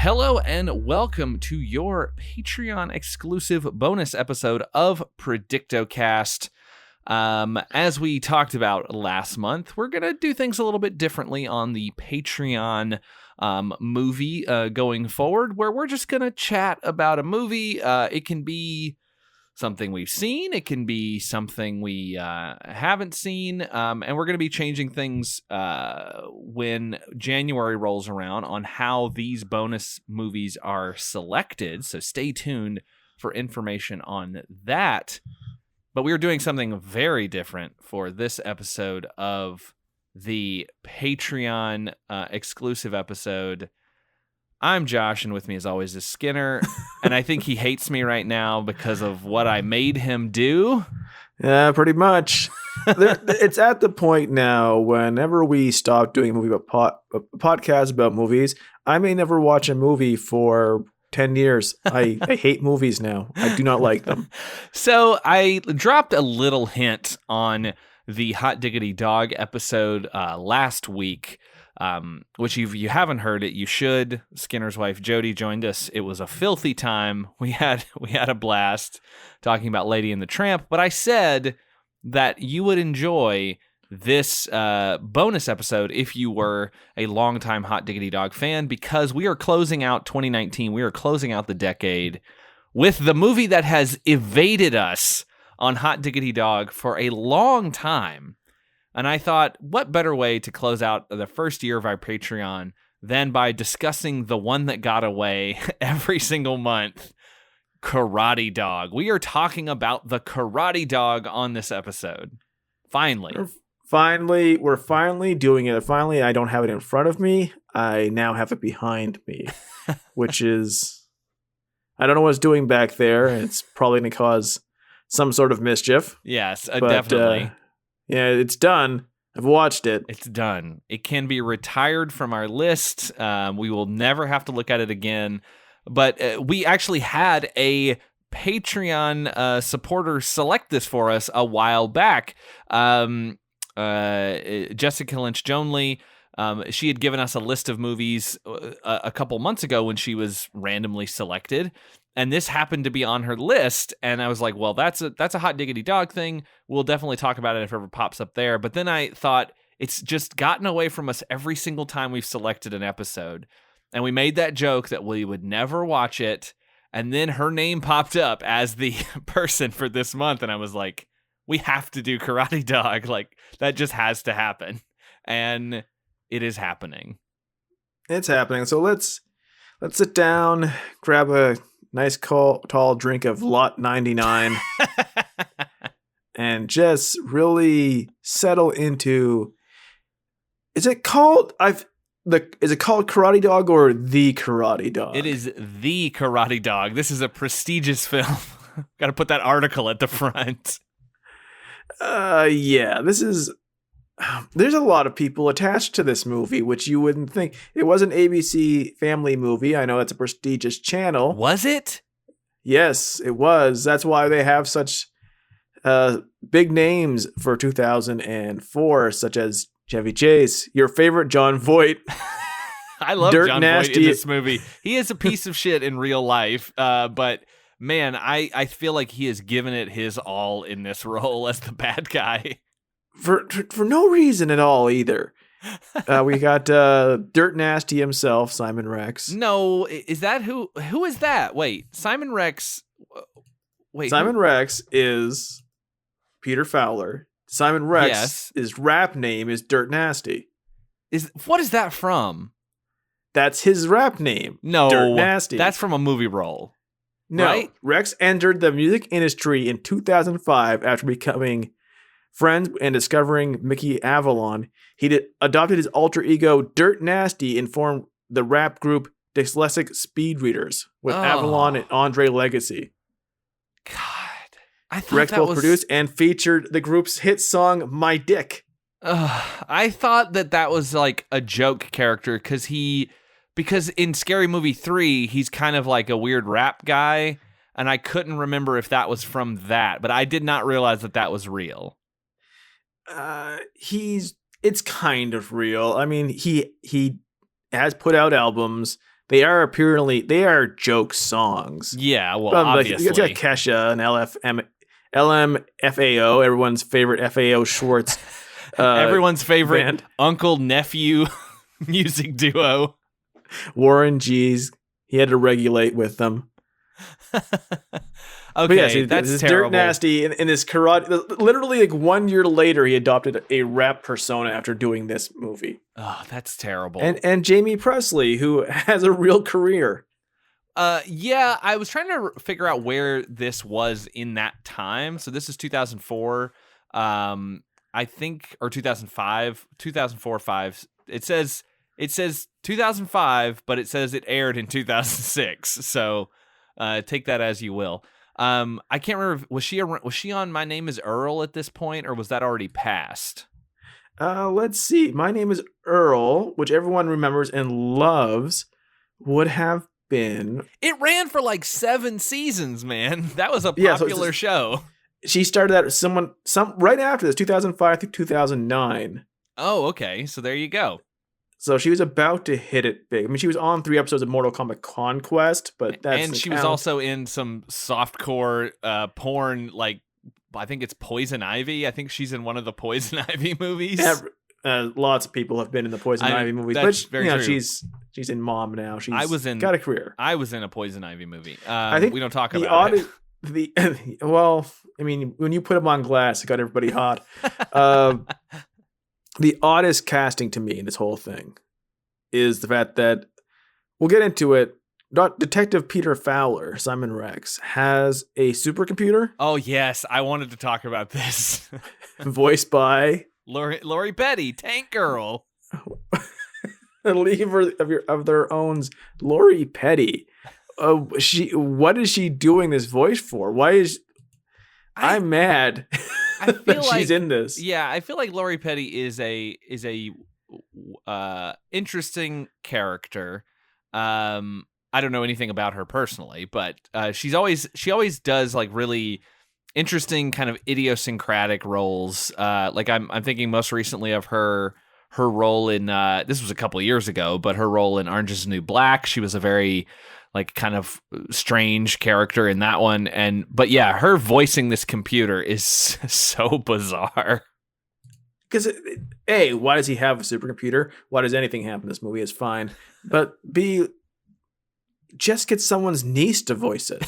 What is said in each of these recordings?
Hello and welcome to your Patreon exclusive bonus episode of Predictocast. As we talked about last month, we're going to do things a little bit differently on the Patreon movie going forward, where we're just going to chat about a movie. It can be something we've seen, it can be something we haven't seen, and we're going to be changing things when January rolls around on how these bonus movies are selected, so stay tuned for information on that. But we are doing something very different for this episode of the Patreon exclusive episode. I'm Josh, and with me as always is Skinner, and I think he hates me right now because of what I made him do. Yeah, pretty much. It's at the point now, whenever we stop doing a podcast about movies, I may never watch a movie for 10 years. I hate movies now. I do not like them. So I dropped a little hint on the Hot Diggity Dog episode last week, which if you haven't heard it, you should. Skinner's wife Jody joined us. It was a filthy time. We had a blast talking about Lady and the Tramp, but I said that you would enjoy this bonus episode if you were a longtime Hot Diggity Dog fan, because we are closing out 2019. We are closing out the decade with the movie that has evaded us on Hot Diggity Dog for a long time. And I thought, what better way to close out the first year of our Patreon than by discussing the one that got away every single month, Karate Dog. We are talking about the Karate Dog on this episode. Finally. We're finally doing it. Finally, I don't have it in front of me. I now have it behind me, which is, I don't know what it's doing back there. It's probably going to cause some sort of mischief. Yes, definitely. Yeah, it's done. I've watched it. It's done. It can be retired from our list. We will never have to look at it again. But we actually had a Patreon supporter select this for us a while back. Jessica Lynch Jonley. She had given us a list of movies a couple months ago when she was randomly selected. And this happened to be on her list, and I was like, well, that's a Hot Diggity Dog thing. We'll definitely talk about it if it ever pops up there. But then I thought, it's just gotten away from us every single time we've selected an episode. And we made that joke that we would never watch it, and then her name popped up as the person for this month, and I was like, we have to do Karate Dog. Like, that just has to happen. And it is happening. It's happening. So let's sit down, grab a nice tall drink of Lot 99 and just really settle into, is it called Karate Dog or The Karate Dog? It is The Karate Dog. This is a prestigious film. Got to put that article at the front. Yeah, there's a lot of people attached to this movie, which you wouldn't think. It was an ABC family movie. I know it's a prestigious channel. Was it? Yes, it was. That's why they have such big names for 2004, such as Chevy Chase, your favorite Jon Voight. I love Jon Voight in this movie. He is a piece of shit in real life, but man, I feel like he has given it his all in this role as the bad guy. For no reason at all either. We got Dirt Nasty himself, Simon Rex. No, is that who is that? Wait, Simon Rex. Wait, Simon Rex is Peter Fowler. Simon Rex, his rap name is Dirt Nasty. What is that from? That's his rap name. No, Dirt Nasty. That's from a movie role. No, right? Rex entered the music industry in 2005 after becoming friends and discovering Mickey Avalon. He adopted his alter ego Dirt Nasty and formed the rap group Dyslexic Speedreaders with Avalon and Andre Legacy. God, I thought Rex both produced and featured the group's hit song "My Dick." I thought that was like a joke character because in Scary Movie 3 he's kind of like a weird rap guy, and I couldn't remember if that was from that, but I did not realize that was real. It's kind of real. I mean, he has put out albums. they are joke songs. Yeah, well, obviously. obviously. It's got Kesha and LMFAO, everyone's favorite FAO Schwartz. Everyone's favorite band. uncle-nephew music duo. Warren G's. He had to regulate with them. Okay, yeah, so that's this terrible. Dirt Nasty in his karate. Literally, like 1 year later, he adopted a rap persona after doing this movie. Oh, that's terrible. And Jamie Presley, who has a real career. Yeah, I was trying to figure out where this was in that time. So this is 2004, I think, or 2005, 2004, 5. It says 2005, but it says it aired in 2006. So take that as you will. I can't remember. Was she on My Name Is Earl at this point, or was that already passed? Let's see. My Name Is Earl, which everyone remembers and loves, would have been. It ran for like 7 seasons, man. That was a popular show. She started that right after this, 2005 through 2009. Oh, okay. So there you go. So she was about to hit it big. I mean, she was on 3 episodes of Mortal Kombat Conquest, but she was also in some softcore porn, like I think it's Poison Ivy. I think she's in one of the Poison Ivy movies. Yeah, lots of people have been in the Poison Ivy movies, but true. She's in Mom now. Got a career. I was in a Poison Ivy movie. I think we don't talk about it. Well, I mean, when you put them on glass, it got everybody hot. The oddest casting to me in this whole thing is the fact that, we'll get into it, Detective Peter Fowler, Simon Rex, has a supercomputer. Oh, yes. I wanted to talk about this. Voiced by Lori Petty, Tank Girl. A leaver of their own, Lori Petty. What is she doing this voice for? Why is... I'm mad. I feel like she's in this. Yeah, I feel like Lori Petty is a interesting character. I don't know anything about her personally, but she always does like really interesting kind of idiosyncratic roles. Like I'm thinking most recently of her role in this was a couple of years ago, but her role in Orange Is the New Black. She was a very like kind of strange character in that one. But yeah, her voicing this computer is so bizarre. Because A, why does he have a supercomputer? Why does anything happen in this movie is fine. But B, just get someone's niece to voice it.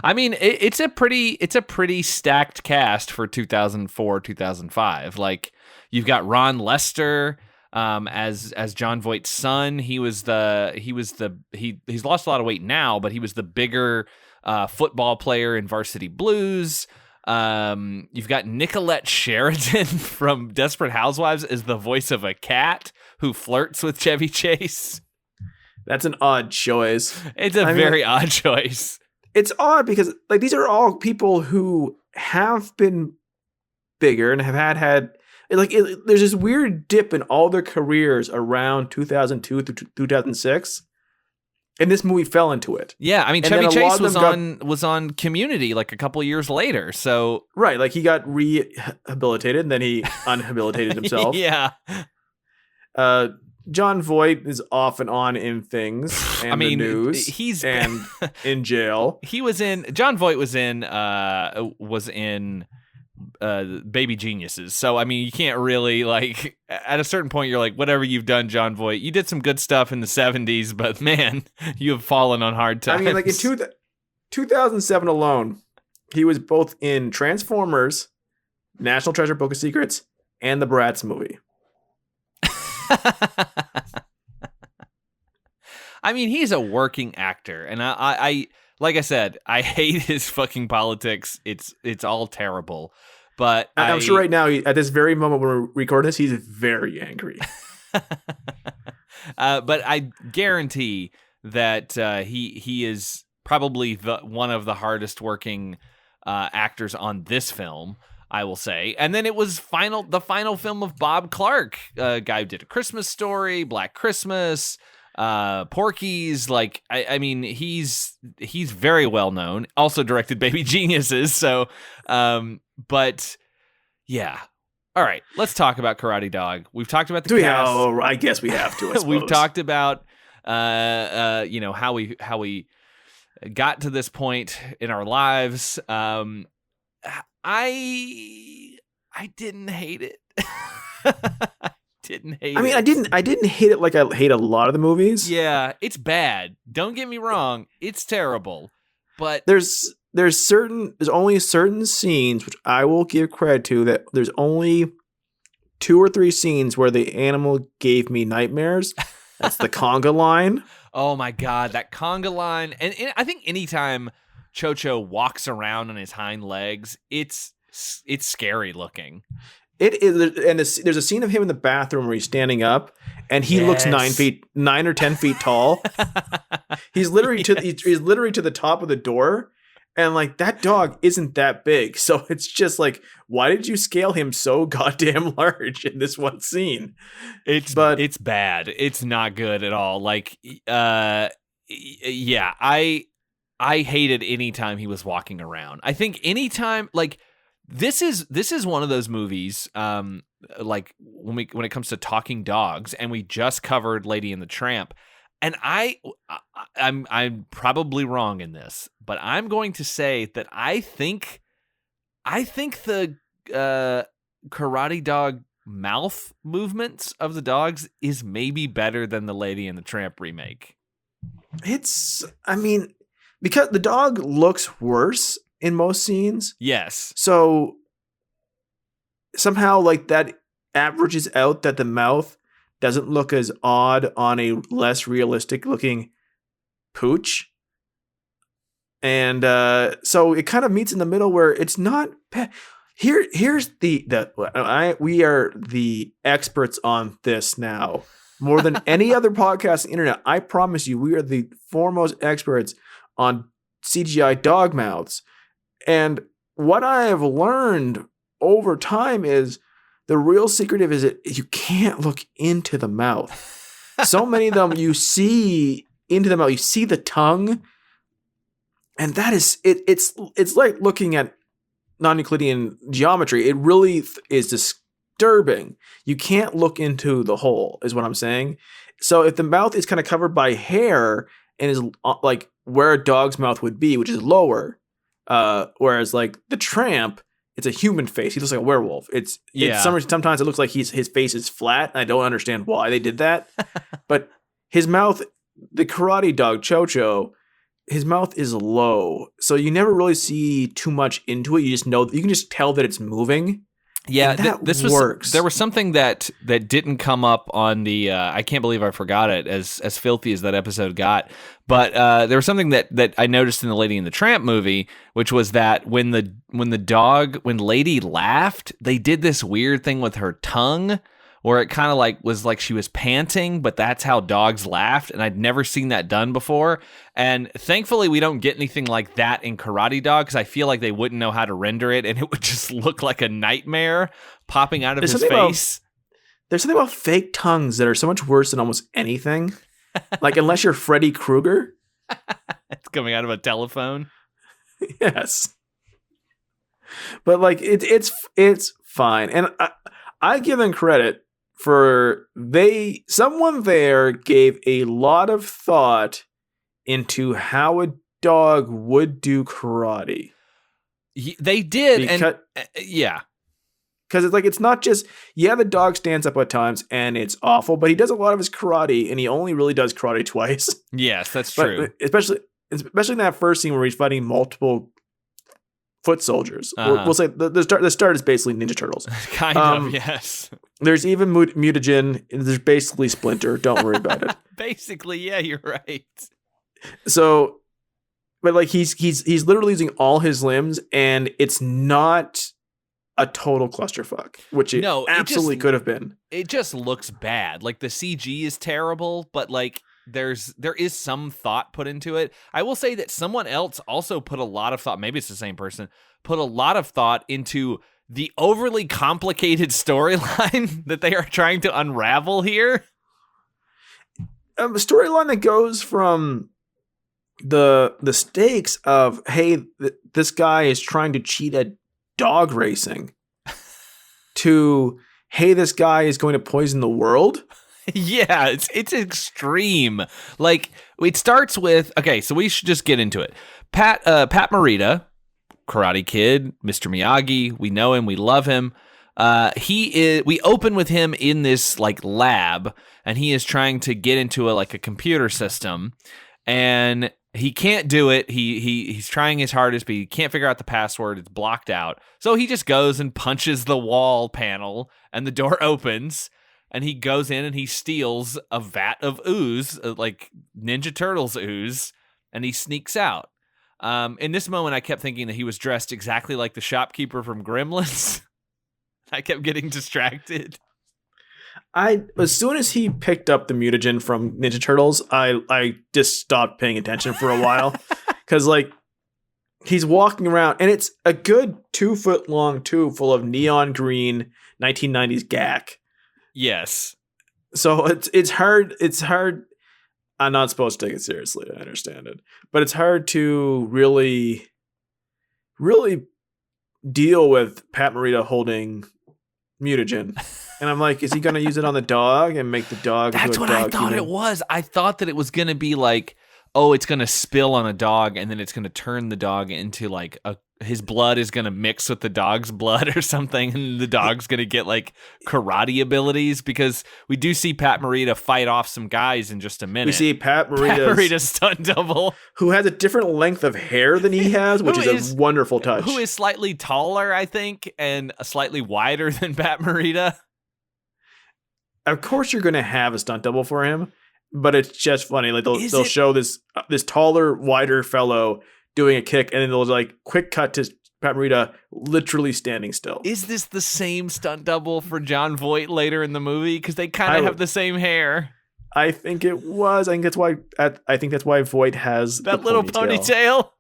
I mean, it's a pretty stacked cast for 2004, 2005. Like you've got Ron Lester, as Jon Voight's son. He's lost a lot of weight now, but he was the bigger football player in Varsity Blues. You've got Nicolette Sheridan from Desperate Housewives as the voice of a cat who flirts with Chevy Chase. That's an odd choice. It's a very odd choice. It's odd because like these are all people who have been bigger and have had there's this weird dip in all their careers around 2002 through 2006, and this movie fell into it. Yeah, I mean, Chevy Chase was on Community like a couple years later, so right, like he got rehabilitated and then he unhabilitated himself. Yeah. Jon Voight is off and on in things and the news. He's and in jail. Jon Voight was in Baby Geniuses. So, I mean, you can't really, like, at a certain point, you're like, whatever you've done, Jon Voight, you did some good stuff in the 70s, but man, you have fallen on hard times. I mean, like, in 2007 alone, he was both in Transformers, National Treasure Book of Secrets, and the Bratz movie. I mean, he's a working actor, and I like I said, I hate his fucking politics. It's all terrible. But I'm sure right now, at this very moment when we're recording this, he's very angry. But I guarantee that he is probably one of the hardest working actors on this film, I will say. And then it was the final film of Bob Clark, guy who did A Christmas Story, Black Christmas, Porky's. Like, I mean, he's very well known. Also directed Baby Geniuses. So, but yeah, All right, let's talk about Karate Dog. We've talked about the Do we cast. have? I guess we have to. I suppose. We've talked about how we got to this point in our lives. I didn't hate it. Didn't hate it. I mean, I didn't hate it like I hate a lot of the movies. Yeah, it's bad. Don't get me wrong. It's terrible. But there's only certain scenes which I will give credit to, that there's only 2 or 3 scenes where the animal gave me nightmares. That's the conga line. Oh my God, that conga line. And I think anytime Cho-Cho walks around on his hind legs, it's scary looking. It is, and there's a scene of him in the bathroom where he's standing up, and he looks 9 or 10 feet tall. He's literally he's literally to the top of the door, and like that dog isn't that big, so it's just like, why did you scale him so goddamn large in this one scene? It's bad. It's not good at all. Like, yeah, I hated any time he was walking around. I think anytime like. This is one of those movies, like when it comes to talking dogs, and we just covered Lady and the Tramp, and I'm probably wrong in this, but I'm going to say that I think the Karate Dog mouth movements of the dogs is maybe better than the Lady and the Tramp remake. I mean, because the dog looks worse in most scenes. Yes. So somehow like that averages out that the mouth doesn't look as odd on a less realistic looking pooch. And so it kind of meets in the middle where it's not bad. Here's we are the experts on this now. More than any other podcast on the internet, I promise you, we are the foremost experts on CGI dog mouths. And what I have learned over time is the real secret is that you can't look into the mouth. So many of them, you see into the mouth, you see the tongue, and that is it's like looking at non-Euclidean geometry. It really is disturbing. You can't look into the hole, is what I'm saying. So if the mouth is kind of covered by hair and is like where a dog's mouth would be, which is lower. Whereas like the Tramp, it's a human face. He looks like a werewolf. Sometimes it looks like his face is flat. I don't understand why they did that. But his mouth, the Karate Dog Cho-Cho, his mouth is low. So you never really see too much into it. You can just tell that it's moving. Yeah, this works. There was something that didn't come up on the. I can't believe I forgot it. As filthy as that episode got, but there was something that I noticed in the Lady and the Tramp movie, which was that when Lady laughed, they did this weird thing with her tongue, where it kind of like was like she was panting, but that's how dogs laughed, and I'd never seen that done before. And thankfully, we don't get anything like that in Karate Dog, because I feel like they wouldn't know how to render it, and it would just look like a nightmare popping out of his face. There's something about fake tongues that are so much worse than almost anything. Like, unless you're Freddy Krueger. It's coming out of a telephone. Yes. But like, it's fine. And I give them credit for someone there gave a lot of thought into how a dog would do karate. They did, yeah. Because it's like, it's not just, the dog stands up at times and it's awful, but he does a lot of his karate, and he only really does karate twice. Yes, that's true. Especially in that first scene where he's fighting multiple foot soldiers. We'll say the start is basically Ninja Turtles. Kind of, yes. There's even mutagen. There's basically Splinter. Don't worry about it. Basically, yeah, you're right. So, but like he's literally using all his limbs, and it's not a total clusterfuck, which it absolutely could have been. It just looks bad. Like the CG is terrible, but like there is some thought put into it. I will say that someone else also put a lot of thought, maybe it's the same person, put a lot of thought into the overly complicated storyline that they are trying to unravel here. A storyline that goes from the stakes of, hey, this guy is trying to cheat at dog racing to, hey, this guy is going to poison the world. Yeah, it's extreme. Like, it starts with, okay, so we should just get into it. Pat Morita, Karate Kid, Mr. Miyagi, we know him, we love him. We open with him in this like lab, and he is trying to get into a computer system, and he can't do it. He's trying his hardest, but he can't figure out the password. It's blocked out. So he just goes and punches the wall panel, and the door opens. And he goes in and he steals a vat of ooze, like Ninja Turtles ooze, and he sneaks out. In this moment, I kept thinking that he was dressed exactly like the shopkeeper from Gremlins. I kept getting distracted. As soon as he picked up the mutagen from Ninja Turtles, I just stopped paying attention for a while. Because, like, he's walking around, and it's a good 2-foot long tube full of neon green 1990s gack. Yes. So it's hard. I'm not supposed to take it seriously. I understand it. But it's hard to really, really deal with Pat Morita holding mutagen. And I'm like, is he going to use it on the dog and make the dog That's into a what dog I thought human? it was. I thought that it was going to be like, oh, it's going to spill on a dog, and then it's going to turn the dog into like his blood is going to mix with the dog's blood or something, and the dog's going to get like karate abilities, because we do see Pat Morita fight off some guys in just a minute. We see Pat Morita's stunt double, who has a different length of hair than he has, which is a wonderful touch. Who is slightly taller, I think, and slightly wider than Pat Morita. Of course you're going to have a stunt double for him, but it's just funny. Like they'll show this taller, wider fellow doing a kick, and then they'll like quick cut to Pat Morita literally standing still. Is this the same stunt double for Jon Voight later in the movie? Because they kind of have the same hair. I think it was. I think that's why Voight has that little ponytail.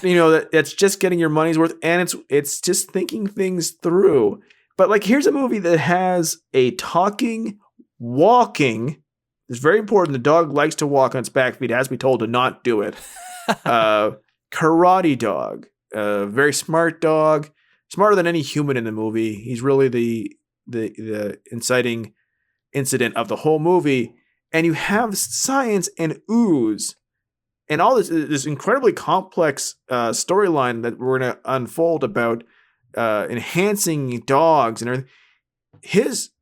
You know, that's just getting your money's worth, and it's just thinking things through. But like, here's a movie that has a talking, walking. It's very important. The dog likes to walk on its back feet, as we told to not do it. Karate dog, very smart dog, smarter than any human in the movie. He's really the inciting incident of the whole movie. And you have science and ooze and all this incredibly complex storyline that we're going to unfold about enhancing dogs and everything.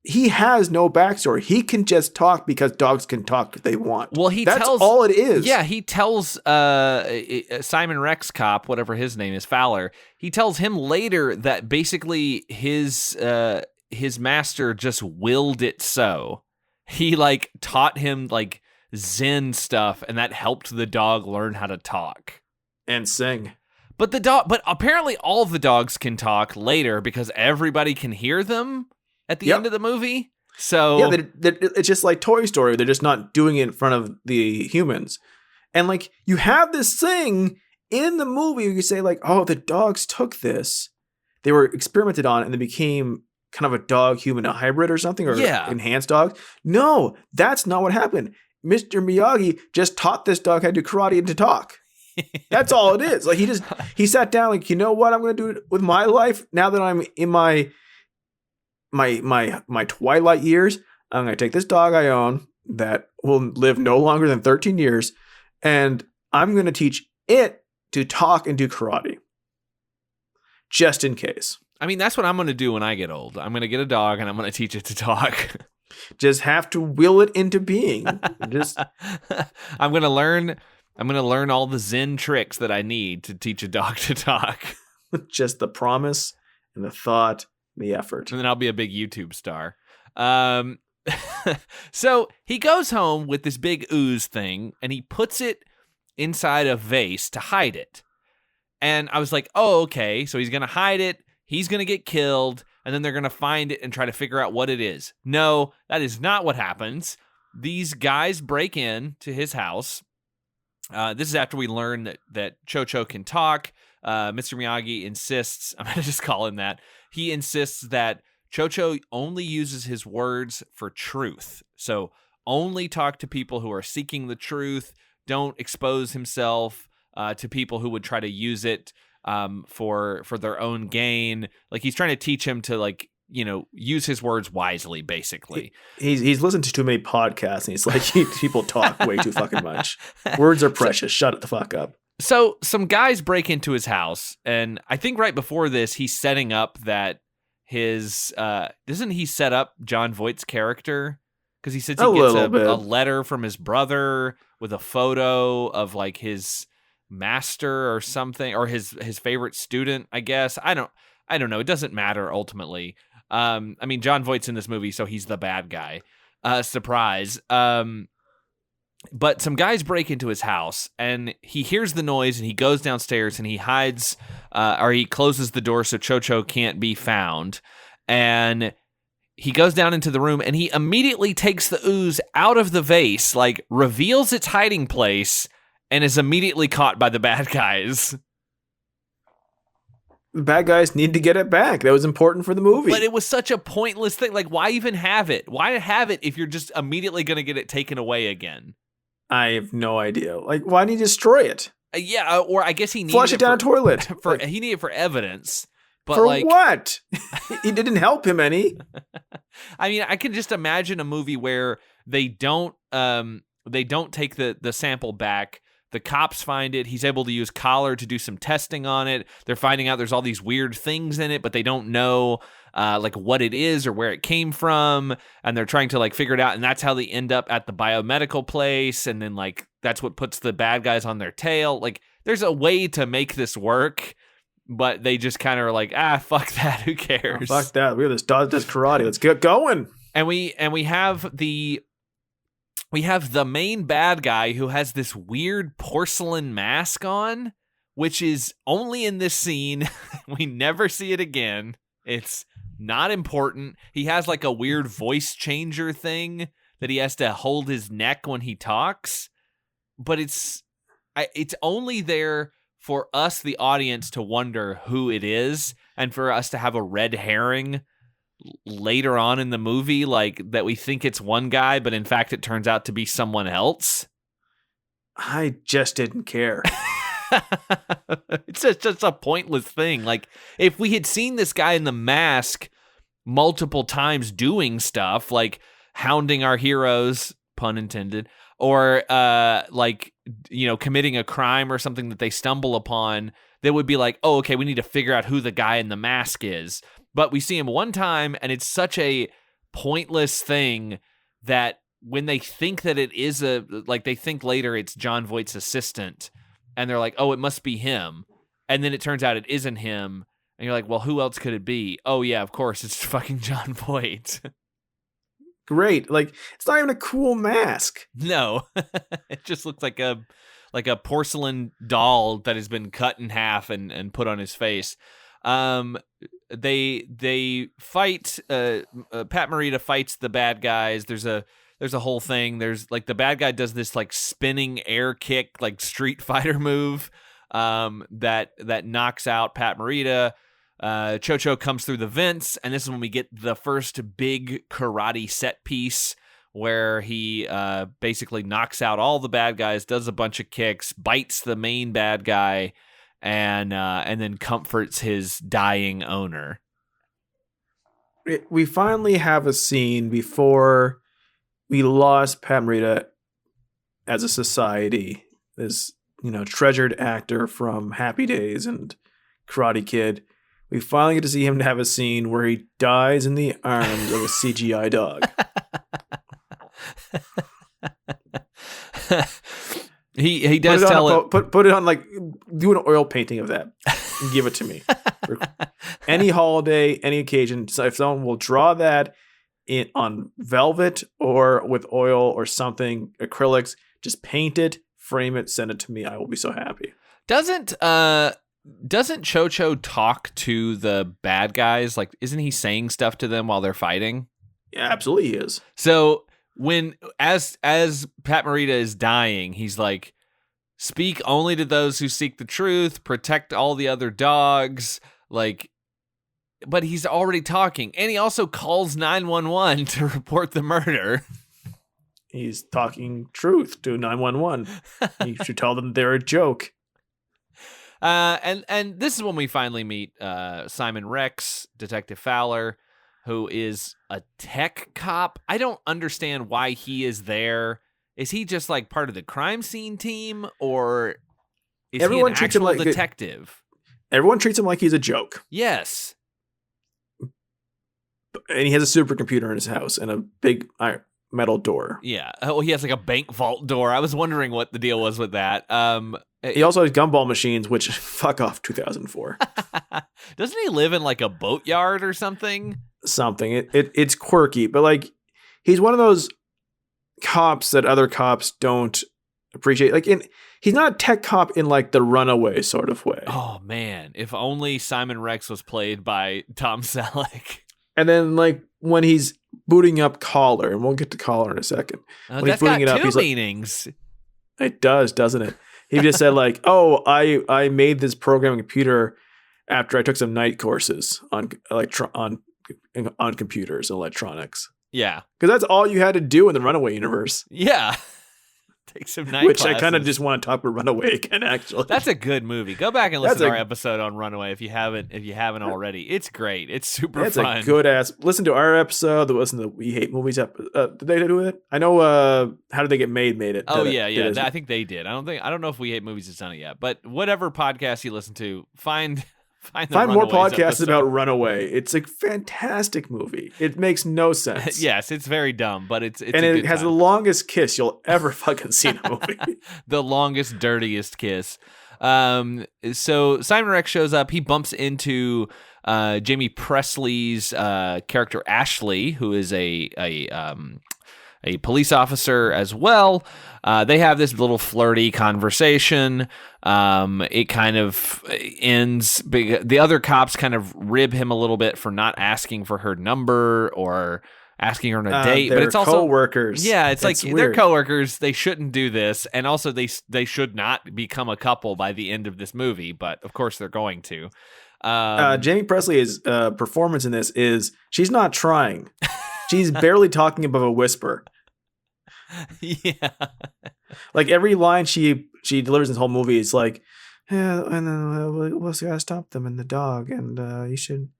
He has no backstory. He can just talk because dogs can talk if they want. Well, that's all it is. Yeah, he tells Simon Rex cop, whatever his name is, Fowler. He tells him later that basically his master just willed it so. He like taught him like Zen stuff, and that helped the dog learn how to talk and sing. But apparently all of the dogs can talk later because everybody can hear them at the end of the movie. So yeah, it's just like Toy Story. They're just not doing it in front of the humans. And like, you have this thing in the movie where you say like, oh, the dogs took this. They were experimented on and they became kind of a dog-human hybrid or something, or enhanced dogs. No, that's not what happened. Mr. Miyagi just taught this dog how to do karate and to talk. That's all it is. Like, he sat down like, you know what I'm going to do with my life now that I'm in my twilight years. I'm going to take this dog I own that will live no longer than 13 years, and I'm going to teach it to talk and do karate. Just in case. I mean, that's what I'm going to do when I get old. I'm going to get a dog and I'm going to teach it to talk. Just have to will it into being. I'm going to learn all the Zen tricks that I need to teach a dog to talk. Just the promise and the thought, the effort. And then I'll be a big YouTube star. So he goes home with this big ooze thing and he puts it inside a vase to hide it. And I was like, oh, okay. So he's going to hide it. He's going to get killed. And then they're going to find it and try to figure out what it is. No, that is not what happens. These guys break in to his house. This is after we learn that Cho-Cho can talk. Mr. Miyagi insists, I'm going to just call him that. He insists that Cho-Cho only uses his words for truth. So only talk to people who are seeking the truth. Don't expose himself to people who would try to use it for their own gain. Like he's trying to teach him to like, use his words wisely, basically. He's listened to too many podcasts, and he's like, people talk way too fucking much. Words are precious. Shut the fuck up. So some guys break into his house, and I think right before this, he's setting up that his doesn't he set up Jon Voight's character? Because he says he gets a letter from his brother with a photo of like his master or something, or his favorite student, I guess. I don't know. It doesn't matter ultimately. I mean, Jon Voight's in this movie, so he's the bad guy. Surprise. But some guys break into his house, and he hears the noise, and he goes downstairs, and he hides, or he closes the door so Cho-Cho can't be found. And he goes down into the room, and he immediately takes the ooze out of the vase, like reveals its hiding place, and is immediately caught by the bad guys. The bad guys need to get it back. That was important for the movie. But it was such a pointless thing. Like, why even have it? Why have it if you're just immediately going to get it taken away again? I have no idea. Like, why did he destroy it? Yeah, or I guess he needed flush it down a toilet. He needed it for evidence. But for like, what? It didn't help him any. I mean, I can just imagine a movie where they don't take the sample back. The cops find it. He's able to use Collar to do some testing on it. They're finding out there's all these weird things in it, but they don't know like what it is or where it came from. And they're trying to like figure it out. And that's how they end up at the biomedical place. And then like, that's what puts the bad guys on their tail. Like there's a way to make this work, but they just kind of are like, fuck that. Who cares? Oh, fuck that. We have this dog that does karate. Let's get going. And we have the main bad guy who has this weird porcelain mask on, which is only in this scene. We never see it again. It's not important. He has like a weird voice changer thing that he has to hold his neck when he talks, but it's only there for us, the audience, to wonder who it is, and for us to have a red herring later on in the movie, like that we think it's one guy, but in fact it turns out to be someone else. I just didn't care. It's just a pointless thing. Like if we had seen this guy in the mask multiple times doing stuff like hounding our heroes, pun intended, or like, committing a crime or something that they stumble upon, that would be like, oh, okay, we need to figure out who the guy in the mask is. But we see him one time, and it's such a pointless thing that when they think that it is they think later it's Jon Voight's assistant, and they're like, oh, it must be him. And then it turns out it isn't him. And you're like, well, who else could it be? Oh, yeah, of course, it's fucking Jon Voight. Great. Like, it's not even a cool mask. No. It just looks like a porcelain doll that has been cut in half and put on his face. They fight. Pat Morita fights the bad guys. There's a whole thing. There's like the bad guy does this like spinning air kick, like Street Fighter move, that knocks out Pat Morita. Cho-Cho comes through the vents, and this is when we get the first big karate set piece where he basically knocks out all the bad guys, does a bunch of kicks, bites the main bad guy, and then comforts his dying owner. We finally have a scene before we lost Pat Morita as a society. This, treasured actor from Happy Days and Karate Kid. We finally get to see him have a scene where he dies in the arms of a CGI dog. He does put it on, like, do an oil painting of that and give it to me. Any holiday, any occasion. So if someone will draw that on velvet or with oil or something, acrylics, just paint it, frame it, send it to me. I will be so happy. Doesn't Cho-Cho talk to the bad guys? Like, isn't he saying stuff to them while they're fighting? Yeah, absolutely he is. So as Pat Morita is dying, he's like, speak only to those who seek the truth, protect all the other dogs, like, but he's already talking. And he also calls 911 to report the murder. He's talking truth to 911. You should tell them they're a joke. And this is when we finally meet Simon Rex, Detective Fowler, who is a tech cop. I don't understand why he is there. Is he just like part of the crime scene team, or is Everyone he an treats him actual like detective? Everyone treats him like he's a joke. Yes. And he has a supercomputer in his house and a big metal door. Yeah. Oh, he has like a bank vault door. I was wondering what the deal was with that. He also has gumball machines, which fuck off 2004. Doesn't he live in like a boatyard or something? Something. It's quirky, but like he's one of those cops that other cops don't appreciate. Like he's not a tech cop in like the Runaway sort of way. Oh man, if only Simon Rex was played by Tom Selleck. And then like when he's booting up Collar, and we'll get to Collar in a second. When That's he's booting got it up, two he's like, meanings. it does, doesn't it? He just said like, "Oh, I made this programming computer after I took some night courses on computers and electronics." Yeah, because that's all you had to do in the Runaway universe. Yeah, take some night Which classes. I kind of just want to talk about Runaway again. Actually, that's a good movie. Go back and listen to our episode on Runaway if you haven't already. It's great. It's super that's fun. A good ass. Listen to our episode. Listen to We Hate Movies. Did they do it? I know. How Did They Get Made? Made it. Oh yeah. I think they did. I don't know if We Hate Movies has done it yet. But whatever podcast you listen to, find more podcasts about Runaway. It's a fantastic movie. It makes no sense. Yes, it's very dumb, but it's and it has the longest kiss you'll ever fucking see in a movie. The longest, dirtiest kiss. So Simon Rex shows up. He bumps into Jamie Presley's character Ashley, who is a police officer as well. They have this little flirty conversation. It kind of ends. The other cops kind of rib him a little bit for not asking for her number or asking her on a date. But it's also coworkers. Yeah, it's like weird. They're coworkers. They shouldn't do this, and also they should not become a couple by the end of this movie. But of course, they're going to. Jamie Presley's performance in this is she's not trying. She's barely talking above a whisper. Yeah, like every line she delivers in this whole movie is like, yeah, and then we'll gotta stop them and the dog, and we should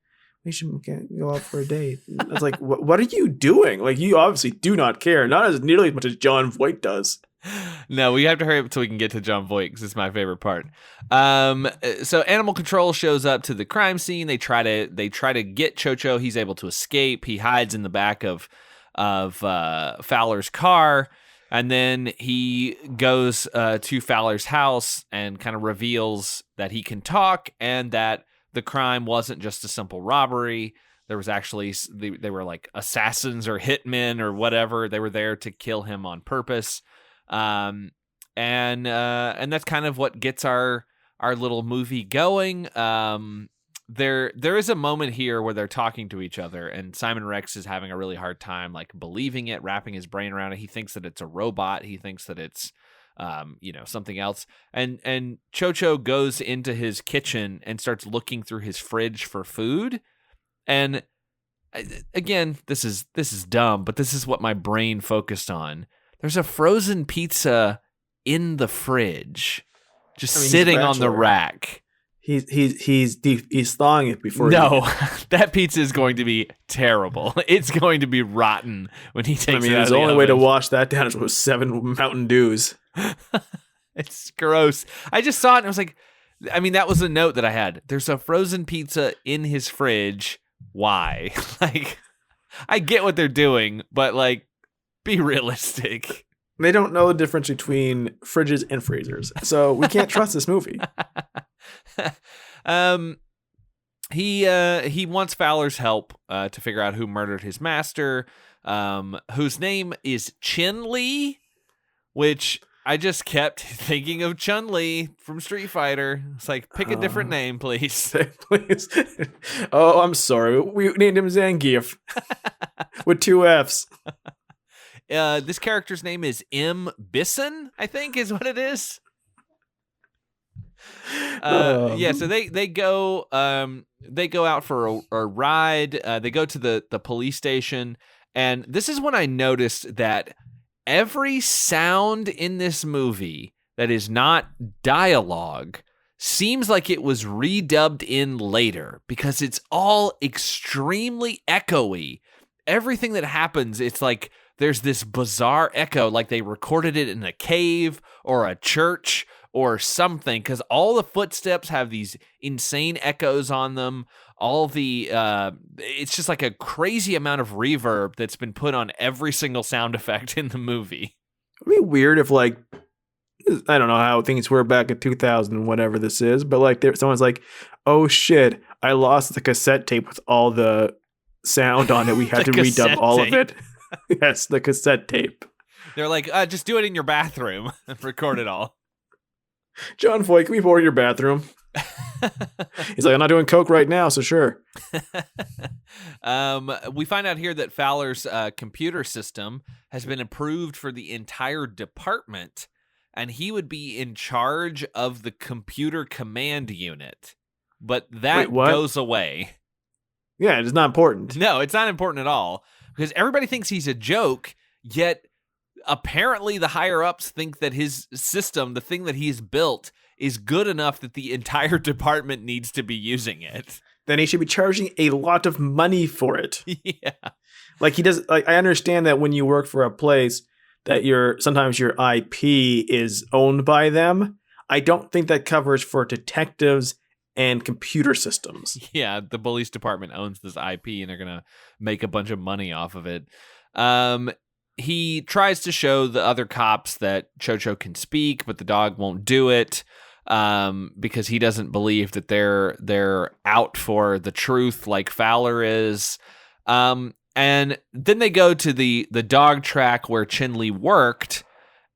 go out for a date. It's like, what are you doing? Like, you obviously do not care, not as nearly as much as Jon Voight does. No, we have to hurry up until we can get to Jon Voight because it's my favorite part. So Animal Control shows up to the crime scene. They try to get Chocho. He's able to escape. He hides in the back of Fowler's car, and then he goes to Fowler's house and kind of reveals that he can talk and that the crime wasn't just a simple robbery. There was actually they were like assassins or hitmen or whatever. They were there to kill him on purpose. And that's kind of what gets our little movie going. There is a moment here where they're talking to each other, and Simon Rex is having a really hard time like believing it, wrapping his brain around it. He thinks that it's a robot. He thinks that it's something else. And Chocho goes into his kitchen and starts looking through his fridge for food. And again, this is dumb, but this is what my brain focused on. There's a frozen pizza in the fridge, sitting on the rack. He's thawing it before. No, that pizza is going to be terrible. It's going to be rotten when he takes it out of the only oven. way to wash that down is with 7 Mountain Dews. It's gross. I just saw it and I was like, that was a note that I had. There's a frozen pizza in his fridge. Why? Like, I get what they're doing, but like, be realistic. They don't know the difference between fridges and freezers, so we can't trust this movie. He wants Fowler's help to figure out who murdered his master, whose name is Chin-Li, which I just kept thinking of Chun-Li from Street Fighter. It's like, pick a different name, please. Please. Oh, I'm sorry. We named him Zangief with 2 Fs. This character's name is M. Bisson, I think is what it is. Yeah, so they go out for a ride. They go to the police station, and this is when I noticed that every sound in this movie that is not dialogue seems like it was redubbed in later because it's all extremely echoey. Everything that happens, it's like there's this bizarre echo, like they recorded it in a cave or a church or something, because all the footsteps have these insane echoes on them. All the it's just like a crazy amount of reverb that's been put on every single sound effect in the movie. It'd be weird if, like, I don't know how things were back in 2000, whatever this is, but like someone's like, oh shit, I lost the cassette tape with all the sound on it. We had to redub all of it. Yes, the cassette tape. They're like, just do it in your bathroom and record it all. Jon Voight, can we borrow your bathroom? He's like, I'm not doing coke right now, so sure. We find out here that Fowler's computer system has been approved for the entire department, and he would be in charge of the computer command unit. But that goes away. Yeah, it's not important. No, it's not important at all, because everybody thinks he's a joke, yet apparently the higher-ups think that his system, the thing that he's built, is good enough that the entire department needs to be using it. Then he should be charging a lot of money for it. Yeah. Like, he does, like, I understand that when you work for a place that sometimes your IP is owned by them. I don't think that covers for detectives and computer systems. Yeah, the police department owns this IP and they're going to make a bunch of money off of it. He tries to show the other cops that Cho-Cho can speak, but the dog won't do it because he doesn't believe that they're out for the truth like Fowler is. And then they go to the dog track where Chin-Lee worked,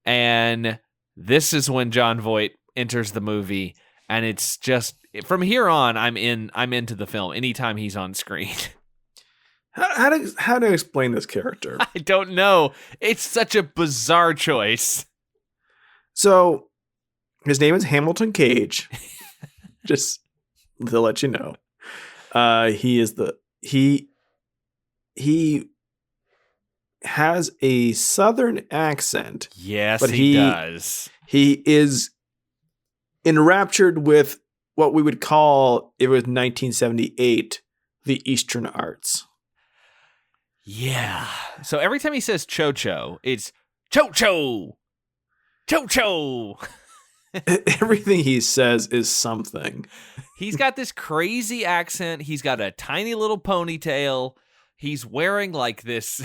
and this is when Jon Voight enters the movie, and it's just from here on I'm into the film anytime he's on screen. How to explain this character? I don't know. It's such a bizarre choice. So, his name is Hamilton Cage. Just to let you know, he has a Southern accent. Yes, but he does. He is enraptured with what we would call, it was 1978, the Eastern arts. Yeah. So every time he says Cho-Cho, it's Cho-Cho! Cho-Cho! Everything he says is something. He's got this crazy accent. He's got a tiny little ponytail. He's wearing like this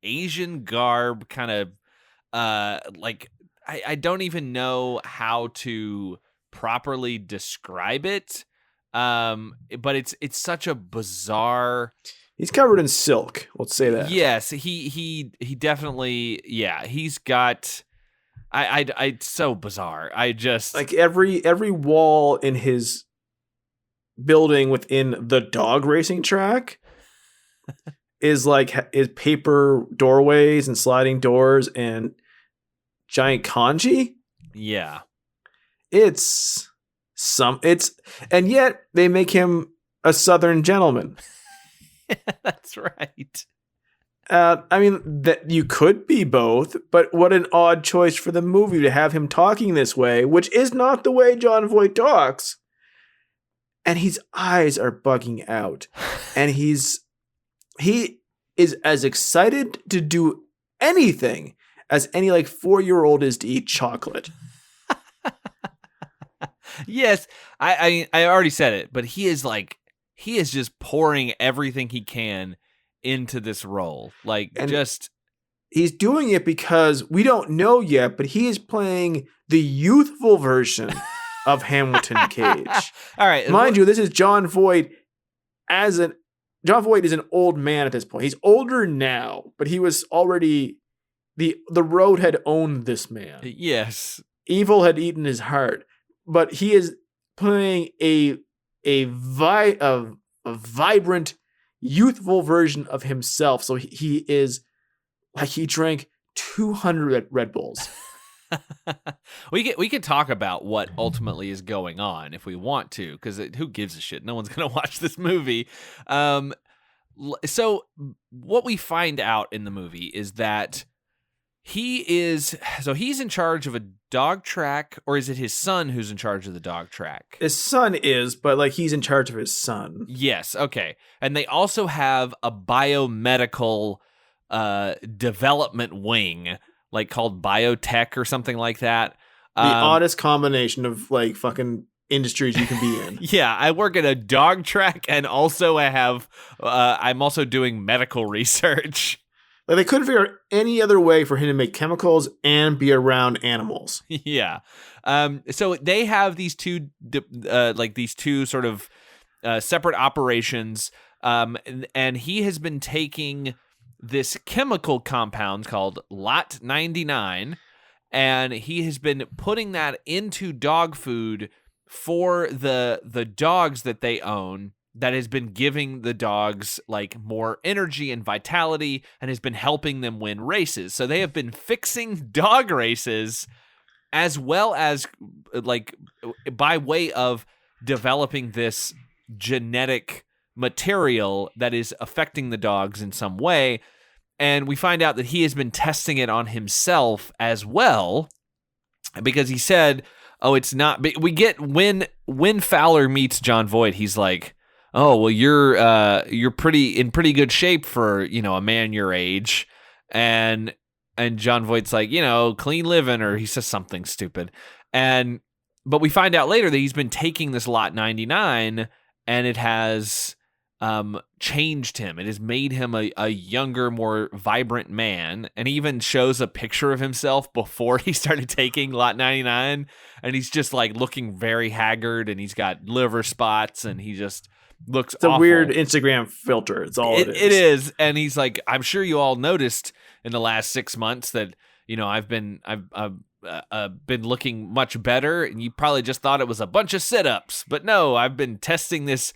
Asian garb, kind of like I don't even know how to properly describe it. But it's such a bizarre. He's covered in silk. Let's say that. Yes, he definitely. Yeah, he's got. It's so bizarre. I just like every wall in his building within the dog racing track is paper doorways and sliding doors and giant kanji. Yeah, and yet they make him a Southern gentleman. That's right. I mean, that you could be both, but what an odd choice for the movie to have him talking this way, which is not the way Jon Voight talks. And his eyes are bugging out. And he is as excited to do anything as any 4-year-old is to eat chocolate. Yes, I already said it, but he is just pouring everything he can into this role. He's doing it because we don't know yet, but he is playing the youthful version of Hamilton Cage. All right. Mind you, this is Jon Voight Jon Voight is an old man at this point. He's older now, but he was already the road had owned this man. Yes. Evil had eaten his heart, but he is playing a vibrant, youthful version of himself. So he is like he drank 200 Red Bulls. We could talk about what ultimately is going on if we want to, because who gives a shit? No one's going to watch this movie. So what we find out in the movie is that he's in charge of a dog track, or is it his son who's in charge of the dog track? His son is, but like he's in charge of his son. Yes, okay. And they also have a biomedical development wing, like called biotech or something like that. The oddest combination of like fucking industries you can be in. Yeah, I work at a dog track, and also I'm also doing medical research. Like they couldn't figure out any other way for him to make chemicals and be around animals. Yeah. So they have these two sort of separate operations. And he has been taking this chemical compound called Lot 99, and he has been putting that into dog food for the dogs that they own, that has been giving the dogs like more energy and vitality, and has been helping them win races. So they have been fixing dog races, as well as like by way of developing this genetic material that is affecting the dogs in some way. And we find out that he has been testing it on himself as well, because he said, oh, it's not. We get when Fowler meets Jon Voight, he's like, oh, well, you're in pretty good shape for, a man your age. And Jon Voight's like, clean living, or he says something stupid. But we find out later that he's been taking this Lot 99, and it has changed him. It has made him a younger, more vibrant man. And he even shows a picture of himself before he started taking Lot 99. And he's just like looking very haggard, and he's got liver spots, and he just looks It's a awful. weird Instagram filter. It's all it is. It is. And he's like, I'm sure you all noticed in the last 6 months that, I've been looking much better, and you probably just thought it was a bunch of sit-ups. But no, I've been testing this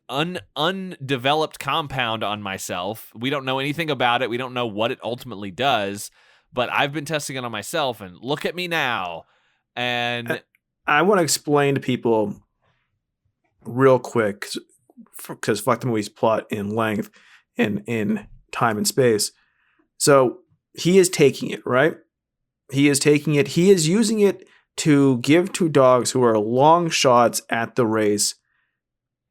undeveloped compound on myself. We don't know anything about it. We don't know what it ultimately does, but I've been testing it on myself, and look at me now. And I want to explain to people real quick, because fuck the movie's plot in length and in time and space. So he is taking it, right? He is taking it. He is using it to give to dogs who are long shots at the race,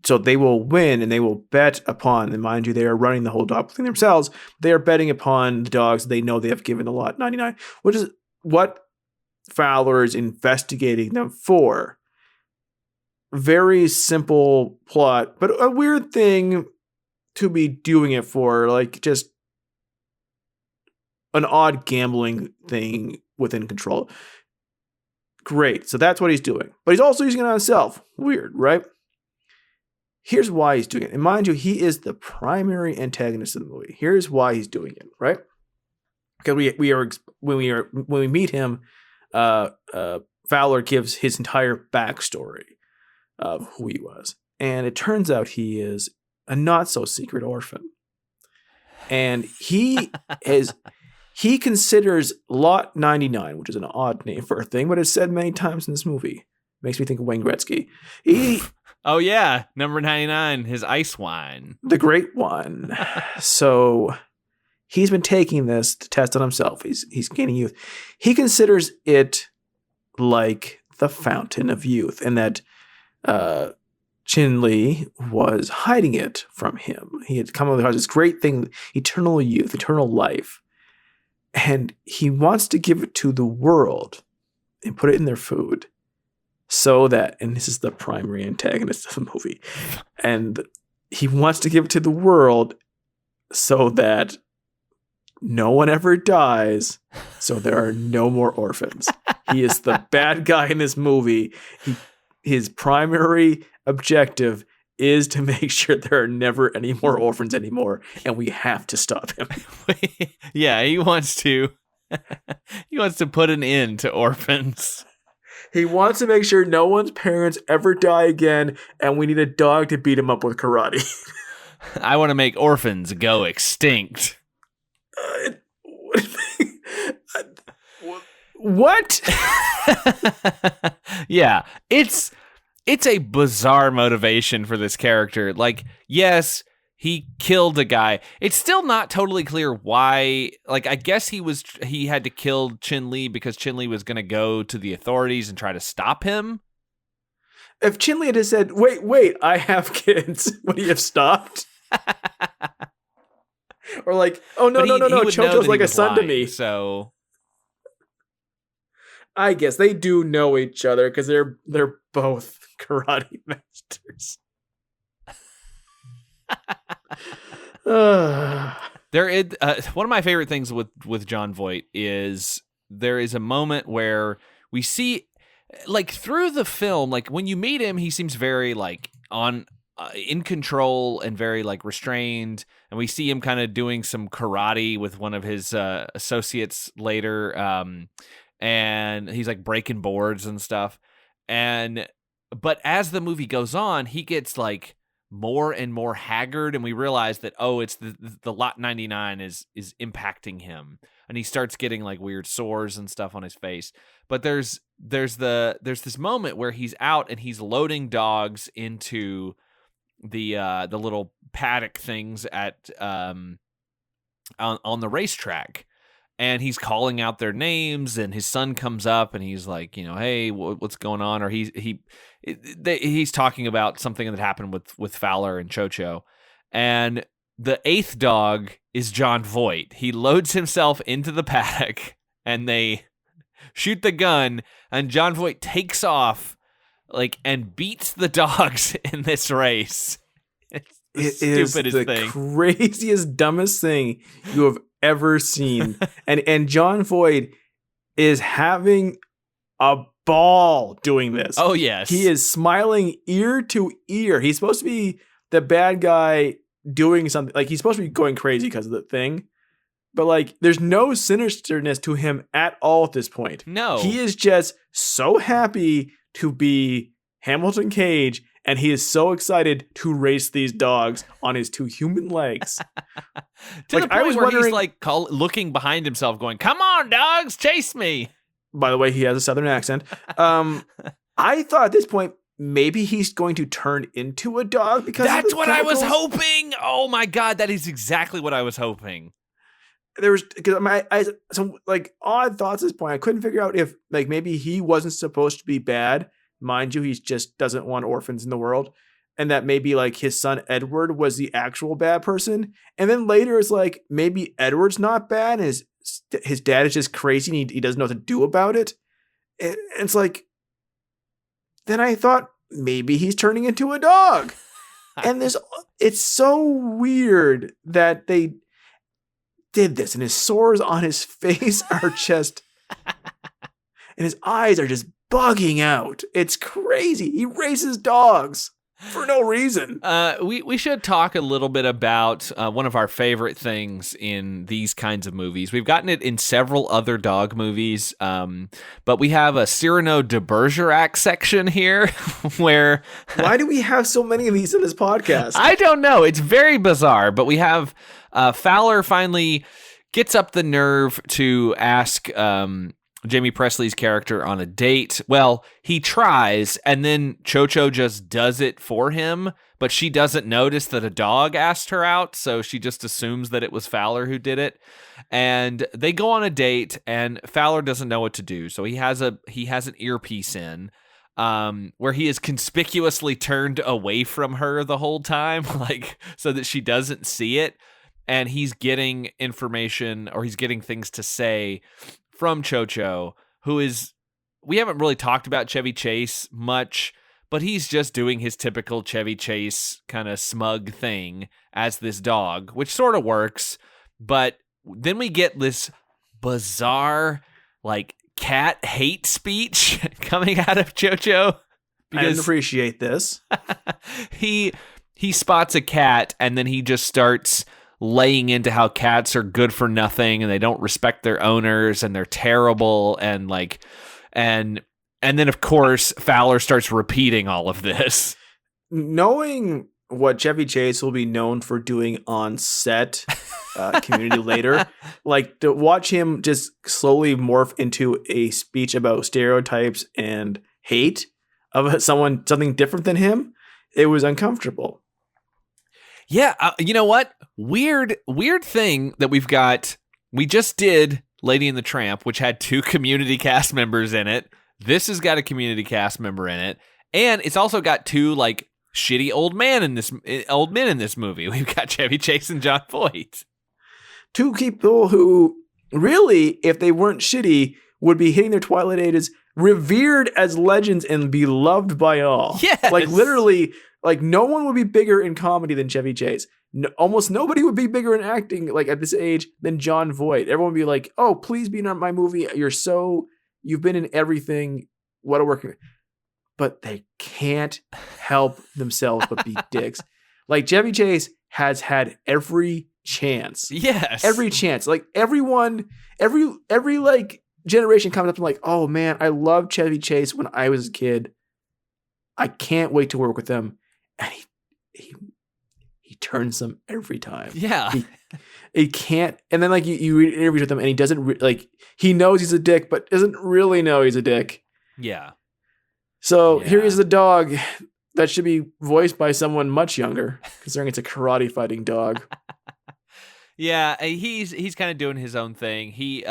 so they will win, and they will bet upon, and mind you, they are running the whole dog thing themselves. They are betting upon the dogs they know they have given the Lot 99, which is what Fowler is investigating them for. Very simple plot, but a weird thing to be doing it for, like just an odd gambling thing within control. Great. So that's what he's doing. But he's also using it on himself. Weird, right? Here's why he's doing it. And mind you, he is the primary antagonist of the movie. Here's why he's doing it, right? Because when we meet him, Fowler gives his entire backstory of who he was. And it turns out he is a not so secret orphan. And he considers Lot 99, which is an odd name for a thing, but it's said many times in this movie. Makes me think of Wayne Gretzky. Oh yeah, number 99, his ice wine. The great one. So he's been taking this to test on himself. He's gaining youth. He considers it like the fountain of youth, and that Chin Lee was hiding it from him. He had come up with this great thing, eternal youth, eternal life. And he wants to give it to the world and put it in their food so that, and this is the primary antagonist of the movie, and he wants to give it to the world so that no one ever dies, so there are no more orphans. He is the bad guy in this movie. His primary objective is to make sure there are never any more orphans anymore, and we have to stop him. Yeah, he wants to put an end to orphans. He wants to make sure no one's parents ever die again, and we need a dog to beat him up with karate. I want to make orphans go extinct. What? Yeah, it's a bizarre motivation for this character. Like, yes, he killed a guy. It's still not totally clear why. Like, I guess he had to kill Chin Lee because Chin Lee was going to go to the authorities and try to stop him. If Chin Lee had just said, wait, I have kids, would he have stopped? Or like, oh, no, Chocho's like a son to me. So I guess they do know each other because they're both karate masters. There is one of my favorite things with Jon Voight is there is a moment where we see, like, through the film, like when you meet him, he seems very like in control and very like restrained, and we see him kind of doing some karate with one of his associates later, and he's like breaking boards and stuff. But as the movie goes on, he gets like more and more haggard, and we realize that, oh, it's the lot 99 is impacting him, and he starts getting like weird sores and stuff on his face. But there's this moment where he's out and he's loading dogs into the little paddock things at on the racetrack, and he's calling out their names, and his son comes up and he's like, hey, what's going on? Or he's talking about something that happened with Fowler and Chocho, and the 8th dog is Jon Voight. He loads himself into the paddock, and they shoot the gun, and Jon Voight takes off like and beats the dogs in this race. It's the stupidest thing. Craziest, dumbest thing you have ever seen. and Jon Voight is having a ball doing this. Oh, yes. He is smiling ear to ear. He's supposed to be the bad guy doing something. Like, he's supposed to be going crazy because of the thing. But, like, there's no sinisterness to him at all at this point. No. He is just so happy to be Hamilton Cage, and he is so excited to race these dogs on his 2 human legs. To the point where he's like looking behind himself going, come on, dogs, chase me. By the way, he has a Southern accent. I thought at this point, maybe he's going to turn into a dog because that's what I was hoping. Oh my God, that is exactly what I was hoping. There was, because some like odd thoughts at this point. I couldn't figure out if like maybe he wasn't supposed to be bad. Mind you, he just doesn't want orphans in the world. And that maybe like his son Edward was the actual bad person. And then later it's like maybe Edward's not bad and his dad is just crazy and he doesn't know what to do about it. And it's like, then I thought maybe he's turning into a dog. And it's so weird that they did this, and his sores on his face are just, and his eyes are just bugging out. It's crazy. He races dogs for no reason. We should talk a little bit about one of our favorite things in these kinds of movies. We've gotten it in several other dog movies, but we have a Cyrano de Bergerac section here where... Why do we have so many of these in this podcast? I don't know. It's very bizarre, but we have Fowler finally gets up the nerve to ask... Jamie Presley's character on a date. Well, he tries, and then Chocho just does it for him, but she doesn't notice that a dog asked her out, so she just assumes that it was Fowler who did it. And they go on a date, and Fowler doesn't know what to do, so he has an earpiece in, where he is conspicuously turned away from her the whole time, like so that she doesn't see it. And he's getting information, or he's getting things to say from Chocho, who is, we haven't really talked about Chevy Chase much, but he's just doing his typical Chevy Chase kind of smug thing as this dog, which sort of works. But then we get this bizarre, like, cat hate speech coming out of Chocho. I didn't appreciate this. He spots a cat, and then he just starts laying into how cats are good for nothing and they don't respect their owners and they're terrible, and like and then of course Fowler starts repeating all of this. Knowing what Chevy Chase will be known for doing on set, Community later, like to watch him just slowly morph into a speech about stereotypes and hate of something different than him, it was uncomfortable. Yeah, you know what? Weird thing that we've got. We just did Lady and the Tramp, which had 2 community cast members in it. This has got a community cast member in it, and it's also got 2 like shitty old men in this movie. We've got Chevy Chase and Jon Voight. 2 people who really, if they weren't shitty, would be hitting their twilight ages, revered as legends and beloved by all. Yes. Like literally, like no one would be bigger in comedy than Chevy Chase. No, almost nobody would be bigger in acting like at this age than Jon Voight. Everyone would be like, "Oh, please be in my movie. You've been in everything. What a work." But they can't help themselves but be dicks. Like Chevy Chase has had every chance. Yes. Every chance. Like everyone, every like generation comes up and like, "Oh man, I loved Chevy Chase when I was a kid. I can't wait to work with them." And he turns them every time. Yeah. He can't. And then like you read interviews with him and he doesn't he knows he's a dick, but doesn't really know he's a dick. Yeah. So here is the dog that should be voiced by someone much younger, considering it's a karate fighting dog. Yeah, he's kind of doing his own thing. He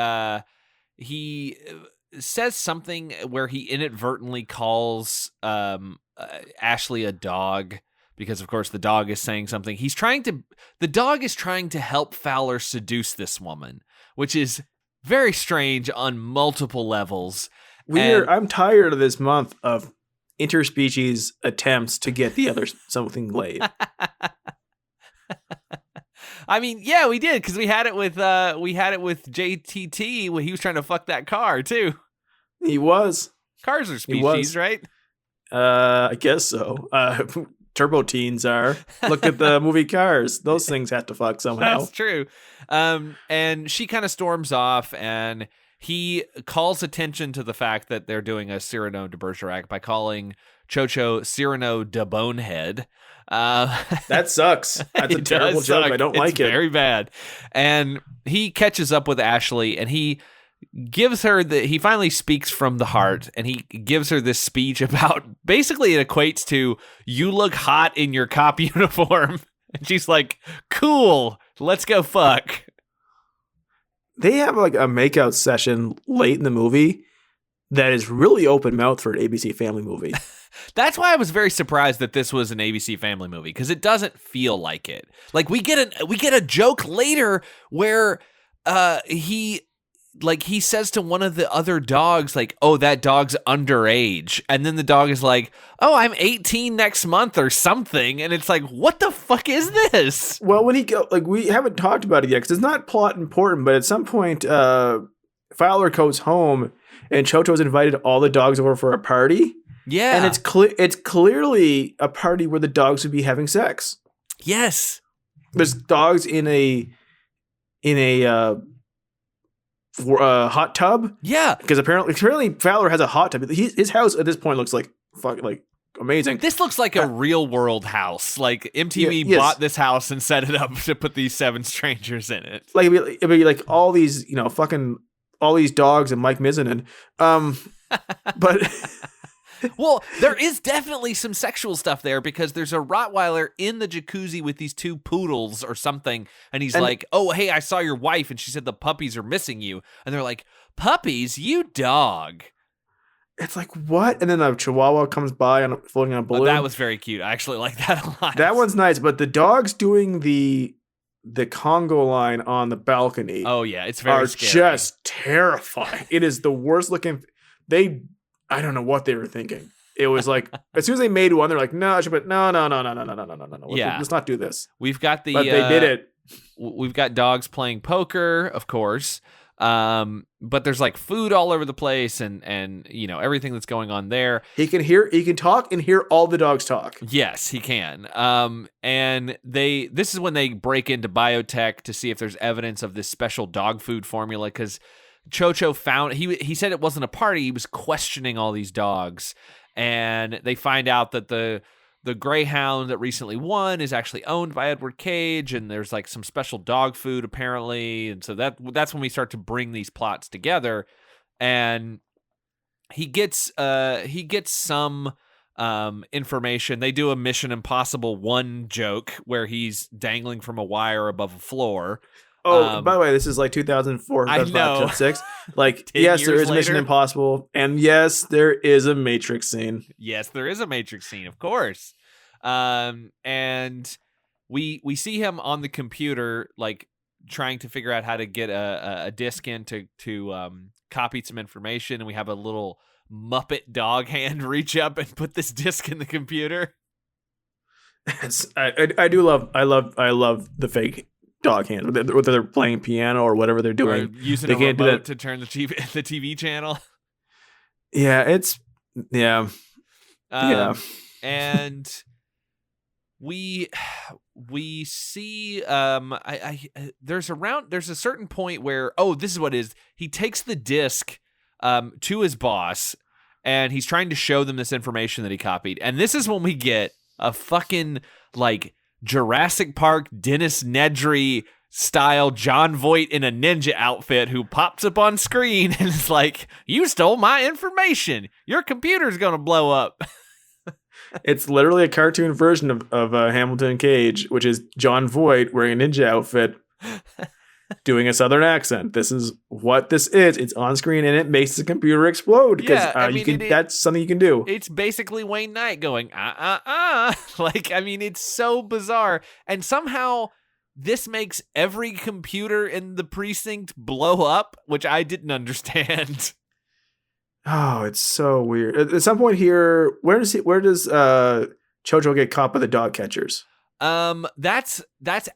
says something where he inadvertently calls Ashley a dog because, of course, the dog is saying something. The dog is trying to help Fowler seduce this woman, which is very strange on multiple levels. I'm tired of this month of interspecies attempts to get the other something laid. I mean, yeah, we did because we had it with JTT when he was trying to fuck that car too. He was. Cars are species, right? I guess so. Turbo teens are. Look at the movie Cars. Those things have to fuck somehow. That's true. And she kind of storms off, and he calls attention to the fact that they're doing a Cyrano de Bergerac by calling Chocho Cyrano de Bonehead. That sucks. That's a terrible joke. I don't like it. It's very bad. And he catches up with Ashley, and he gives her he finally speaks from the heart, and he gives her this speech about, basically it equates to, "You look hot in your cop uniform." And she's like, "Cool, let's go fuck." They have like a makeout session late in the movie that is really open mouth for an ABC Family movie. That's why I was very surprised that this was an ABC Family movie, because it doesn't feel like it. Like we get a joke later where he says to one of the other dogs, like, "Oh, that dog's underage," and then the dog is like, "Oh, I'm 18 next month," or something, and it's like, what the fuck is this? Well, when we haven't talked about it yet because it's not plot important, but at some point, Fowler goes home and Chocho's invited all the dogs over for a party. Yeah, and it's clearly a party where the dogs would be having sex. Yes, there's dogs in a hot tub. Yeah, because apparently Fowler has a hot tub. His house at this point looks like fucking like amazing. This looks like a real world house. Like MTV bought this house and set it up to put these 7 strangers in it. Like it'd be like all these, fucking all these dogs and Mike Mizanin. But well, there is definitely some sexual stuff there because there's a Rottweiler in the jacuzzi with these 2 poodles or something. And he's like, "Oh, hey, I saw your wife." And she said, "The puppies are missing you." And they're like, "Puppies? You dog." It's like, what? And then a chihuahua comes by floating on a balloon. Oh, that was very cute. I actually like that a lot. That one's nice. But the dogs doing the Congo line on the balcony. Oh, yeah. It's very scary. Just terrifying. It is the worst looking. I don't know what they were thinking. It was like, as soon as they made one, they're like, no. Yeah. Let's not do this. We've got but they did it. We've got dogs playing poker, of course. But there's like food all over the place and everything that's going on there. He can talk and hear all the dogs talk. Yes, he can. And this is when they break into biotech to see if there's evidence of this special dog food formula, because Chocho found, he said it wasn't a party, he was questioning all these dogs, and they find out that the Greyhound that recently won is actually owned by Edward Cage, and there's like some special dog food apparently, and so that's when we start to bring these plots together. And he gets some information. They do a Mission Impossible 1 joke where he's dangling from a wire above a floor. Oh, by the way, this is like 2004, I know. 2006. Like, 10 yes, there years is a Mission later. Impossible, and yes, there is a Matrix scene. Yes, there is a Matrix scene, of course. And we see him on the computer, like trying to figure out how to get a disc in to copy some information, and we have a little Muppet dog hand reach up and put this disc in the computer. I love the fake dog hand, whether they're playing piano or whatever they're doing. Or using They a can't do remote that. to turn the TV channel. Yeah, yeah. And we see there's a certain point where this is what it is. He takes the disc to his boss, and he's trying to show them this information that he copied. And this is when we get a fucking like Jurassic Park Dennis Nedry style Jon Voight in a ninja outfit who pops up on screen and is like, "You stole my information. Your computer's gonna blow up." It's literally a cartoon version of Hamilton and Cage, which is Jon Voight wearing a ninja outfit, doing a Southern accent. This is what this is. It's on screen and it makes the computer explode because that's something you can do. It's basically Wayne Knight going, Like, I mean, it's so bizarre. And somehow this makes every computer in the precinct blow up, which I didn't understand. Oh, it's so weird. At some point here, where does Chocho get caught by the dog catchers? That's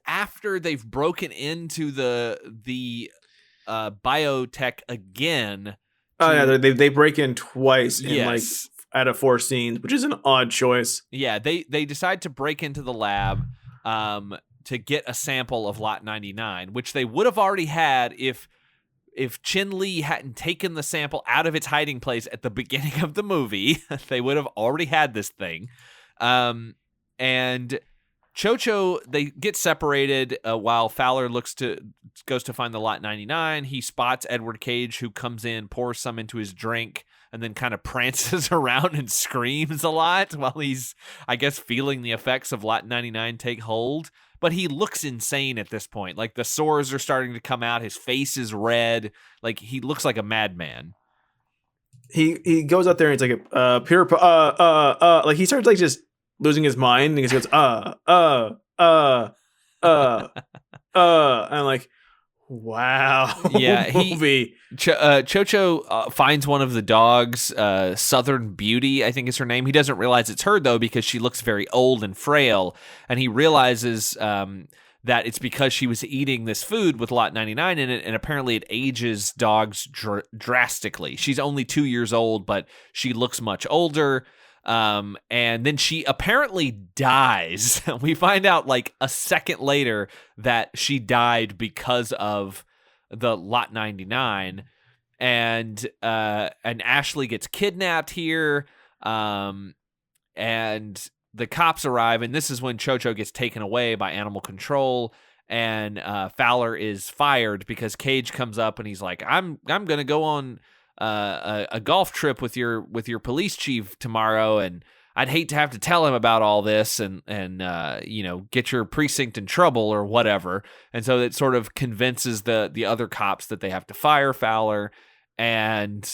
after they've broken into the biotech again. Oh yeah, they break in twice in Yes. like out of 4 scenes, which is an odd choice. Yeah, they decide to break into the lab to get a sample of Lot 99, which they would have already had if Chin Lee hadn't taken the sample out of its hiding place at the beginning of the movie. They would have already had this thing. And Chocho, they get separated while Fowler goes to find the Lot 99. He spots Edward Cage, who comes in, pours some into his drink, and then kind of prances around and screams a lot while he's, I guess, feeling the effects of Lot 99 take hold. But he looks insane at this point. Like, the sores are starting to come out. His face is red. Like, he looks like a madman. He goes out there and it's like like he starts like just losing his mind and he goes and I'm like, wow. Yeah, movie. Chocho finds one of the dogs, Southern Beauty, I think is her name. He doesn't realize it's her, though, because she looks very old and frail, and he realizes that it's because she was eating this food with Lot 99 in it, and apparently it ages dogs drastically. She's only 2 years old, but she looks much older. And then she apparently dies. We find out like a second later that she died because of the Lot 99, and Ashley gets kidnapped here. And the cops arrive, and this is when Chocho gets taken away by animal control, and Fowler is fired because Cage comes up and he's like, I'm gonna go on a golf trip with your police chief tomorrow, and I'd hate to have to tell him about all this and get your precinct in trouble or whatever. And so it sort of convinces the other cops that they have to fire Fowler, and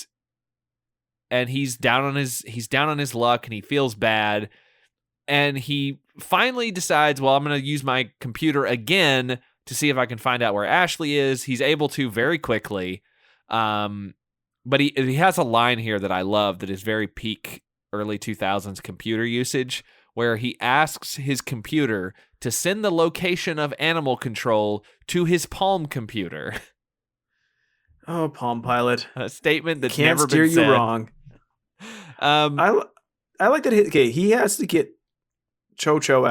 he's down on his luck, and he feels bad, and he finally decides, well, I'm going to use my computer again to see if I can find out where Ashley is. He's able to very quickly. But he has a line here that I love that is very peak early 2000s computer usage, where he asks his computer to send the location of animal control to his Palm computer. Oh, Palm Pilot. A statement that's Can't never steer been said. you wrong. I like that he has to get Chocho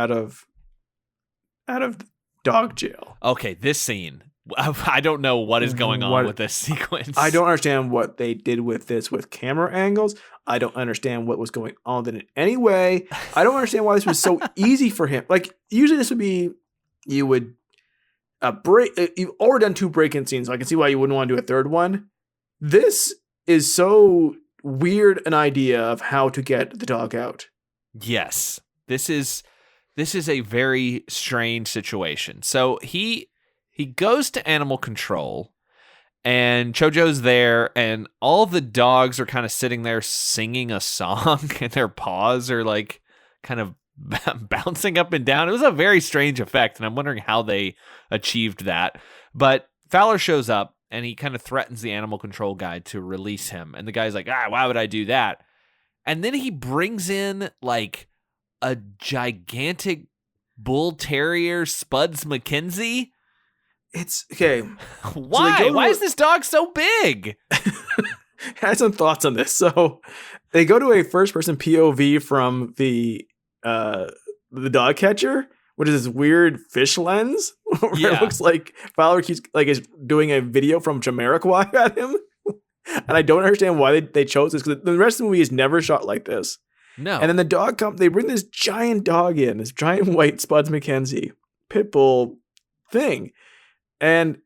out of dog jail. Okay, this scene. I don't know what is going on with this sequence. I don't understand what they did with this with camera angles. I don't understand what was going on in any way. I don't understand why this was so easy for him. Like, usually this would be, you would you've already done 2 break-in scenes, so I can see why you wouldn't want to do a third one. This is so weird an idea of how to get the dog out. Yes. This is a very strange situation. So he goes to animal control, and Chojo's there, and all the dogs are kind of sitting there singing a song, and their paws are like kind of bouncing up and down. It was a very strange effect, and I'm wondering how they achieved that. But Fowler shows up, and he kind of threatens the animal control guy to release him. And the guy's like, why would I do that? And then he brings in like a gigantic bull terrier, Spuds McKenzie. It's okay. Why? So why is this dog so big? I had some thoughts on this. So they go to a first-person POV from the dog catcher, which is this weird fish lens where it looks like Fowler keeps like is doing a video from Jamiroquai at him. And I don't understand why they chose this, because the rest of the movie is never shot like this. No. And then the dog they bring this giant dog in, this giant white Spuds McKenzie pit bull thing. And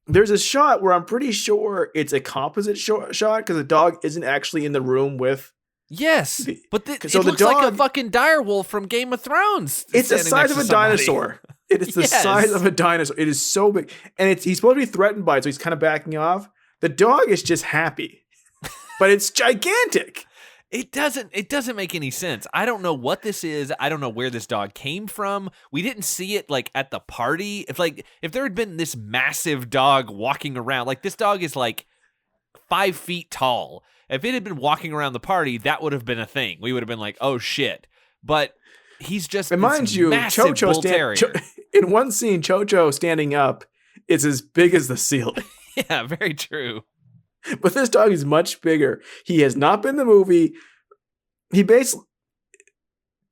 there's a shot where I'm pretty sure it's a composite shot because the dog isn't actually in the room with. Yes, but it looks like a fucking direwolf from Game of Thrones. It's the size of a dinosaur. It is the size of a dinosaur. It is so big. And he's supposed to be threatened by it, so he's kind of backing off. The dog is just happy, but it's gigantic. It doesn't make any sense. I don't know what this is. I don't know where this dog came from. We didn't see it like at the party. If there had been this massive dog walking around, like this dog is like 5 feet tall. If it had been walking around the party, that would have been a thing. We would have been like, oh shit. But he's just and mind you, Chocho in one scene, Chocho standing up is as big as the ceiling. Yeah, very true. But this dog is much bigger. He has not been in the movie. He basically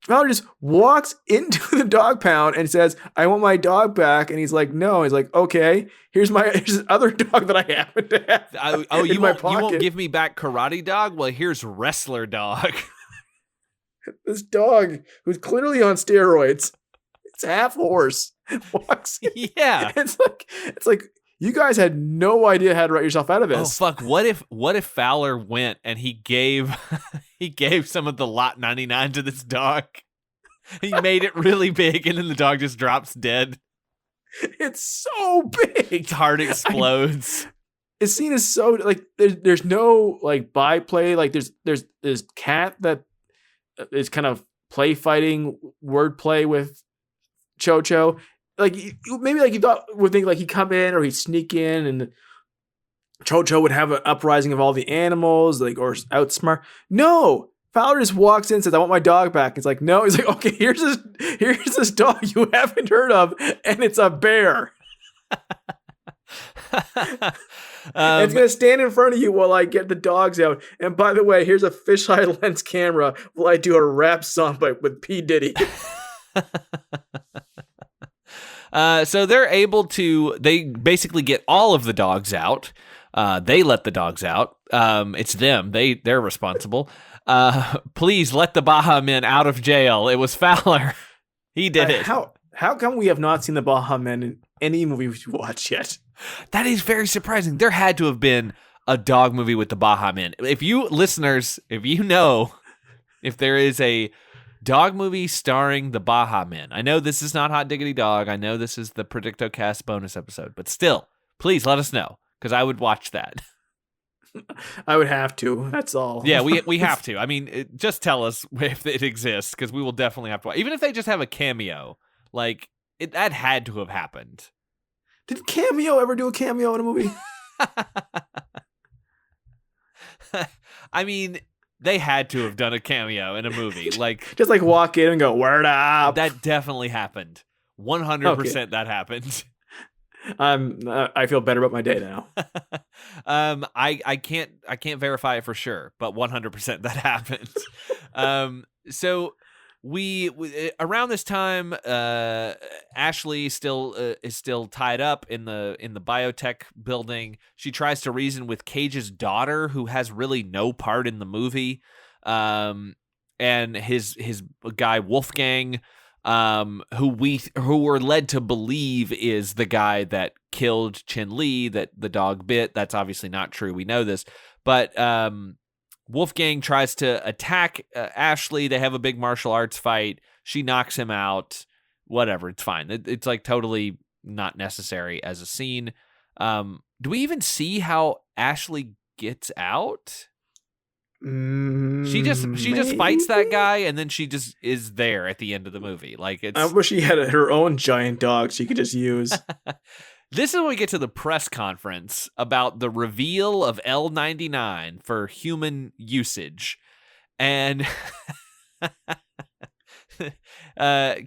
Fowler just walks into the dog pound and says, I want my dog back. And he's like, no. He's like, okay, here's this other dog that I happen to have. You won't give me back Karate Dog? Well, here's Wrestler Dog. This dog, who's clearly on steroids, it's half horse, walks in. Yeah. It's like you guys had no idea how to write yourself out of this. Oh fuck! What if Fowler went and he gave some of the Lot 99 to this dog? He made it really big, and then the dog just drops dead. It's so big. Its heart explodes. This scene is so like there's no like byplay. Like there's Cat that is kind of fighting wordplay with Chocho. Like maybe like you would think like he'd come in or he'd sneak in and Chocho would have an uprising of all the animals, like, or outsmart. No, Fowler just walks in and says, I want my dog back. It's like, no. He's like, okay, here's this dog you haven't heard of, and it's a bear. And it's gonna stand in front of you while I get the dogs out. And by the way, here's a fisheye lens camera while I do a rap song with P. Diddy. So they basically get all of the dogs out. They let the dogs out. It's them. They're responsible. Please let the Baja Men out of jail. It was Fowler. He did it. How come we have not seen the Baja Men in any movie we've watched yet? That is very surprising. There had to have been a dog movie with the Baja Men. If you listeners, if you know if there is a dog movie starring the Baja Men. I know this is not Hot Diggity Dog. I know this is the Predictocast bonus episode, but still, please let us know, because I would watch that. I would have to. That's all. Yeah, we have to. I mean, just tell us if it exists, because we will definitely have to watch. Even if they just have a cameo, like that had to have happened. Did Cameo ever do a cameo in a movie? I mean, they had to have done a cameo in a movie. Like just like walk in and go, word up. That definitely happened. 100% that happened. I feel better about my day now. I can't verify it for sure, but 100% that happened. So we around this time, Ashley is still tied up in the biotech building. She tries to reason with Cage's daughter, who has really no part in the movie, and his guy Wolfgang, who we're led to believe is the guy that killed Chin Lee, that the dog bit. That's obviously not true. We know this, but Wolfgang tries to attack Ashley. They have a big martial arts fight. She knocks him out. Whatever, it's fine. It's like totally not necessary as a scene. Do we even see how Ashley gets out? She just fights that guy, and then she just is there at the end of the movie. Like, it's. I wish she had her own giant dog she could just use. This is when we get to the press conference about the reveal of L99 for human usage. And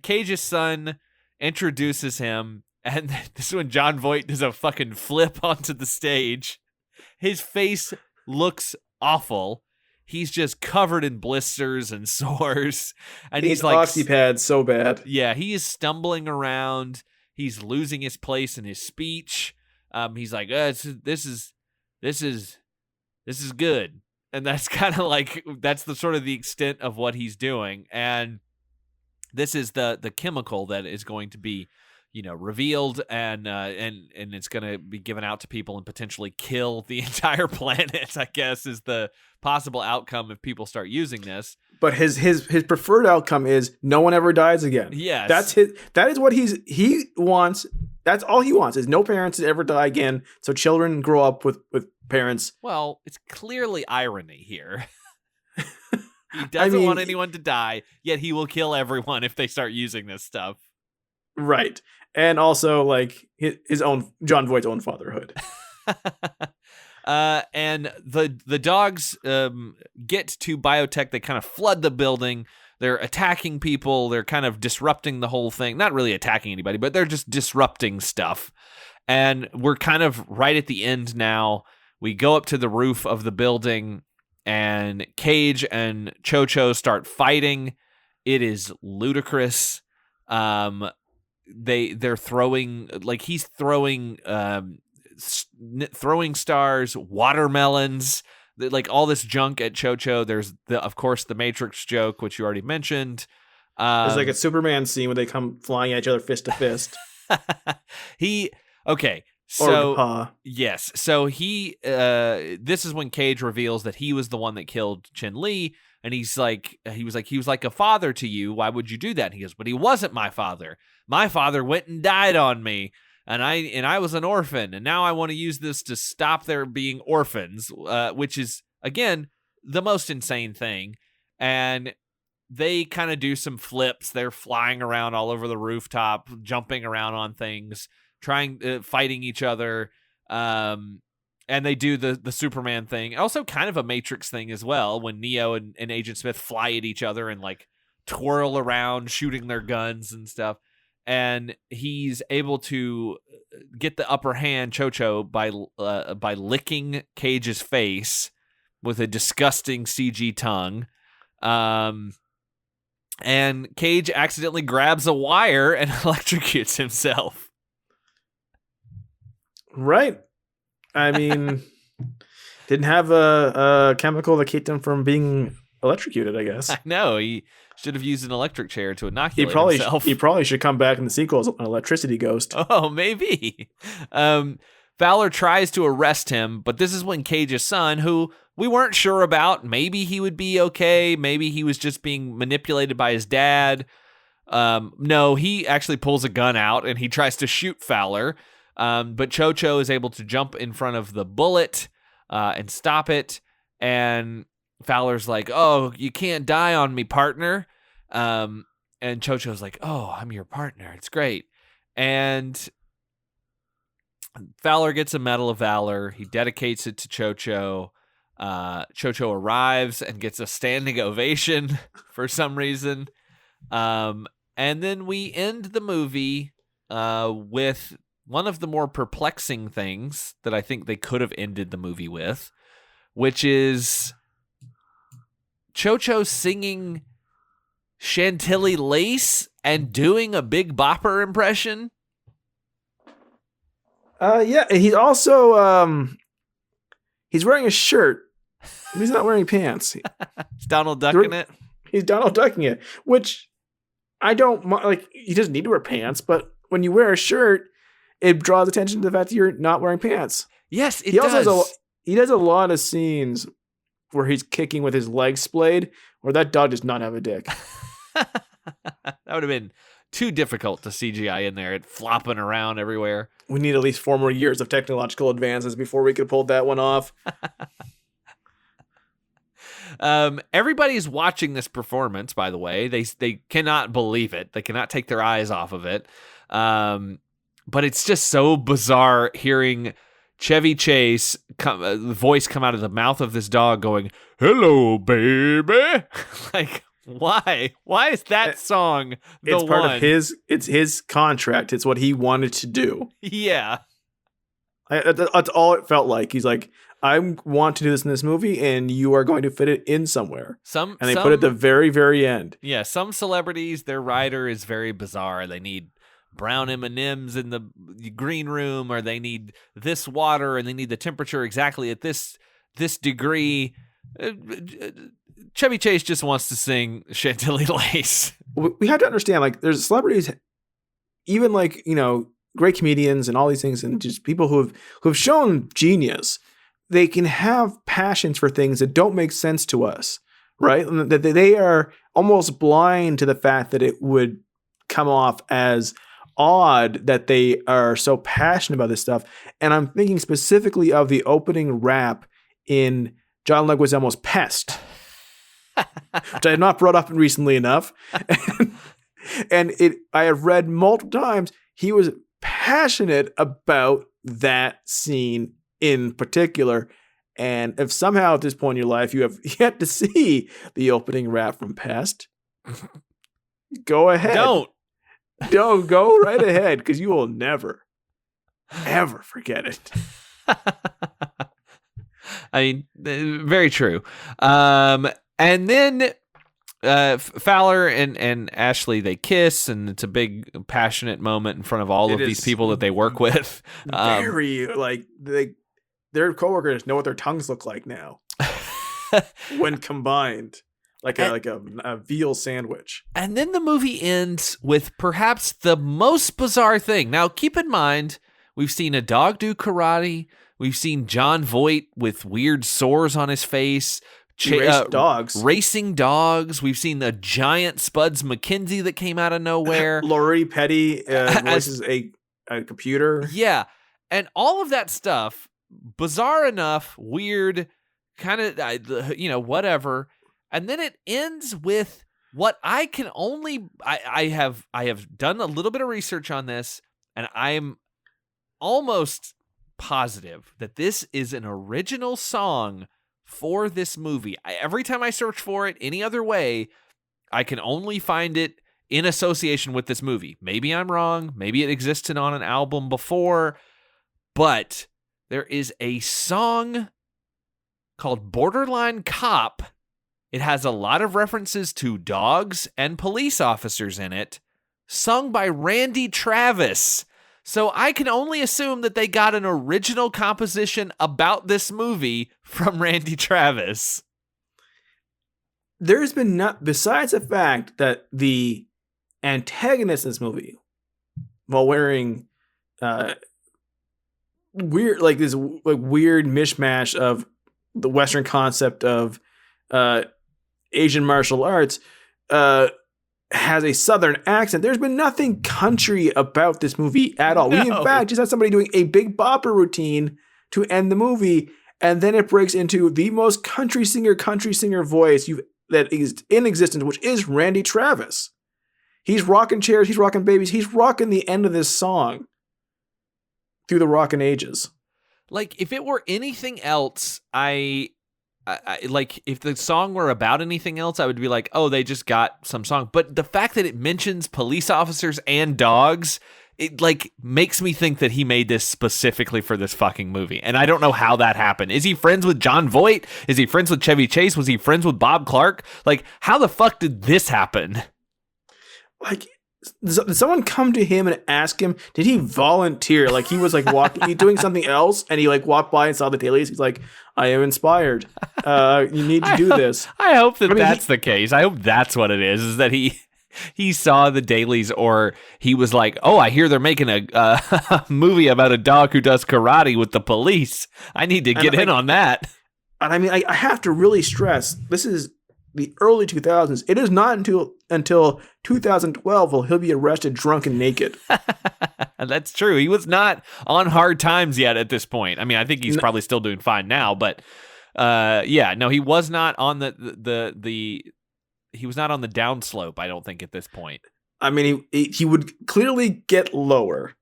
Cage's son introduces him, and this is when Jon Voight does a fucking flip onto the stage. His face looks awful. He's just covered in blisters and sores. And he's like oxypad so bad. Yeah, he is stumbling around. He's losing his place in his speech. He's like, this is good. And that's kind of like, that's the sort of the extent of what he's doing. And this is the chemical that is going to be, revealed and it's going to be given out to people and potentially kill the entire planet, I guess, is the possible outcome if people start using this. But his preferred outcome is no one ever dies again. Yes. That is what he wants. That's all he wants, is no parents to ever die again. So children grow up with parents. Well, it's clearly irony here. He doesn't want anyone to die, yet he will kill everyone if they start using this stuff. Right. And also, like, his own, Jon Voight's own fatherhood. And the dogs get to biotech. They kind of flood the building. They're attacking people. They're kind of disrupting the whole thing. Not really attacking anybody, but they're just disrupting stuff. And we're kind of right at the end now. We go up to the roof of the building, and Cage and Cho-Cho start fighting. It is ludicrous. They're throwing, like, he's throwing throwing stars, watermelons, like all this junk at Cho-Cho. There's of course the Matrix joke, which you already mentioned. There's like a Superman scene where they come flying at each other fist to fist. Yes. So this is when Cage reveals that he was the one that killed Chin-Li, and he was like a father to you. Why would you do that? And he goes, but he wasn't my father. My father went and died on me, and I was an orphan, and now I want to use this to stop there being orphans, which is, again, the most insane thing. And they kind of do some flips. They're flying around all over the rooftop, jumping around on things, fighting each other. And they do the Superman thing. Also kind of a Matrix thing as well, when Neo and Agent Smith fly at each other and like twirl around, shooting their guns and stuff. And he's able to get the upper hand, Cho-Cho, by licking Cage's face with a disgusting CG tongue. And Cage accidentally grabs a wire and electrocutes himself. Right. I mean, didn't have a chemical that kept him from being electrocuted, I guess. I know. He should have used an electric chair to inoculate himself. He probably should come back in the sequel as an electricity ghost. Oh, maybe. Fowler tries to arrest him, but this is when Cage's son, who we weren't sure about, maybe he would be okay, maybe he was just being manipulated by his dad. No, he actually pulls a gun out and he tries to shoot Fowler. But Cho-Cho is able to jump in front of the bullet and stop it. And Fowler's like, oh, you can't die on me, partner. And Cho-Cho's like, oh, I'm your partner. It's great. And Fowler gets a Medal of Valor. He dedicates it to Cho-Cho. Cho-Cho arrives and gets a standing ovation for some reason. And then we end the movie with one of the more perplexing things that I think they could have ended the movie with, which is Cho-Cho singing Chantilly Lace and doing a Big Bopper impression. Yeah, and he's also he's wearing a shirt. He's not wearing pants. He's Donald Ducking it. He's Donald Ducking it, which I don't like. He doesn't need to wear pants, but when you wear a shirt, it draws attention to the fact that you're not wearing pants. Yes, it does. He does a lot of scenes where he's kicking with his legs splayed, or that dog does not have a dick. That would have been too difficult to CGI in there. It flopping around everywhere. We need at least 4 more years of technological advances before we could pull that one off. Everybody's watching this performance, by the way. They cannot believe it. They cannot take their eyes off of it. But it's just so bizarre hearing Chevy Chase the voice come out of the mouth of this dog going, "Hello, baby." Like, why? Why is that song the it's part one? of it's his contract. It's what he wanted to do. Yeah. That's all it felt like. He's like, I want to do this in this movie, and you are going to fit it in somewhere. And they put it at the very, very end. Yeah, some celebrities, their rider is very bizarre. They need brown M&Ms in the green room, or they need this water, and they need the temperature exactly at this degree. Chevy Chase just wants to sing Chantilly Lace. We have to understand, like, there's celebrities, even like, you know, great comedians and all these things, and just people who have shown genius. They can have passions for things that don't make sense to us, right? And that they are almost blind to the fact that it would come off as odd that they are so passionate about this stuff. And I'm thinking specifically of the opening rap in John Leguizamo's Pest, which I have not brought up recently enough. And I have read multiple times, he was passionate about that scene in particular. And if somehow at this point in your life you have yet to see the opening rap from Pest, go ahead. Don't go right ahead, because you will never, ever forget it. I mean, very true. And then Fowler and Ashley, they kiss, and it's a big passionate moment in front of all of these people that they work with. Very like their coworkers know what their tongues look like now when combined, like a veal sandwich. And then the movie ends with perhaps the most bizarre thing. Now, keep in mind, we've seen a dog do karate. We've seen Jon Voight with weird sores on his face. Racing dogs. We've seen the giant Spuds McKenzie that came out of nowhere. Laurie Petty voices a computer. Yeah. And all of that stuff, bizarre enough, weird, kind of, whatever. And then it ends with what I can only, I have done a little bit of research on this, and I'm almost positive that this is an original song for this movie. Every time I search for it any other way, I can only find it in association with this movie. Maybe I'm wrong. Maybe it existed on an album before, but there is a song called Borderline Cop. It has a lot of references to dogs and police officers in it, sung by Randy Travis. So I can only assume that they got an original composition about this movie from Randy Travis. There's been besides the fact that the antagonist in this movie, while wearing weird, like this weird mishmash of the Western concept of Asian martial arts, has a Southern accent. There's been nothing country about this movie at all. No. We, in fact, just had somebody doing a Big Bopper routine to end the movie, and then it breaks into the most country singer voice that is in existence, which is Randy Travis. He's rocking chairs, he's rocking babies, he's rocking the end of this song through the rockin' ages. Like, if it were anything else, I like, if the song were about anything else, I would be like, oh, they just got some song. But the fact that it mentions police officers and dogs, it like makes me think that he made this specifically for this fucking movie. And I don't know how that happened. Is he friends with Jon Voight? Is he friends with Chevy Chase? Was he friends with Bob Clark? Like, how the fuck did this happen? Like, did someone come to him and ask him, did he volunteer? Like, he was like walking, doing something else, and he like walked by and saw the dailies. He's like, I am inspired. You need to do this. I hope that's the case. I hope that's what it is that he saw the dailies, or he was like, oh, I hear they're making a movie about a dog who does karate with the police. I need to get in on that. And I mean, I have to really stress, this is the early 2000s. It is not until 2012 will he'll be arrested drunk and naked. That's true. He was not on hard times yet at this point. I mean, I think he's probably still doing fine now, but he was not on he was not on the downslope, I don't think, at this point. I mean, he would clearly get lower.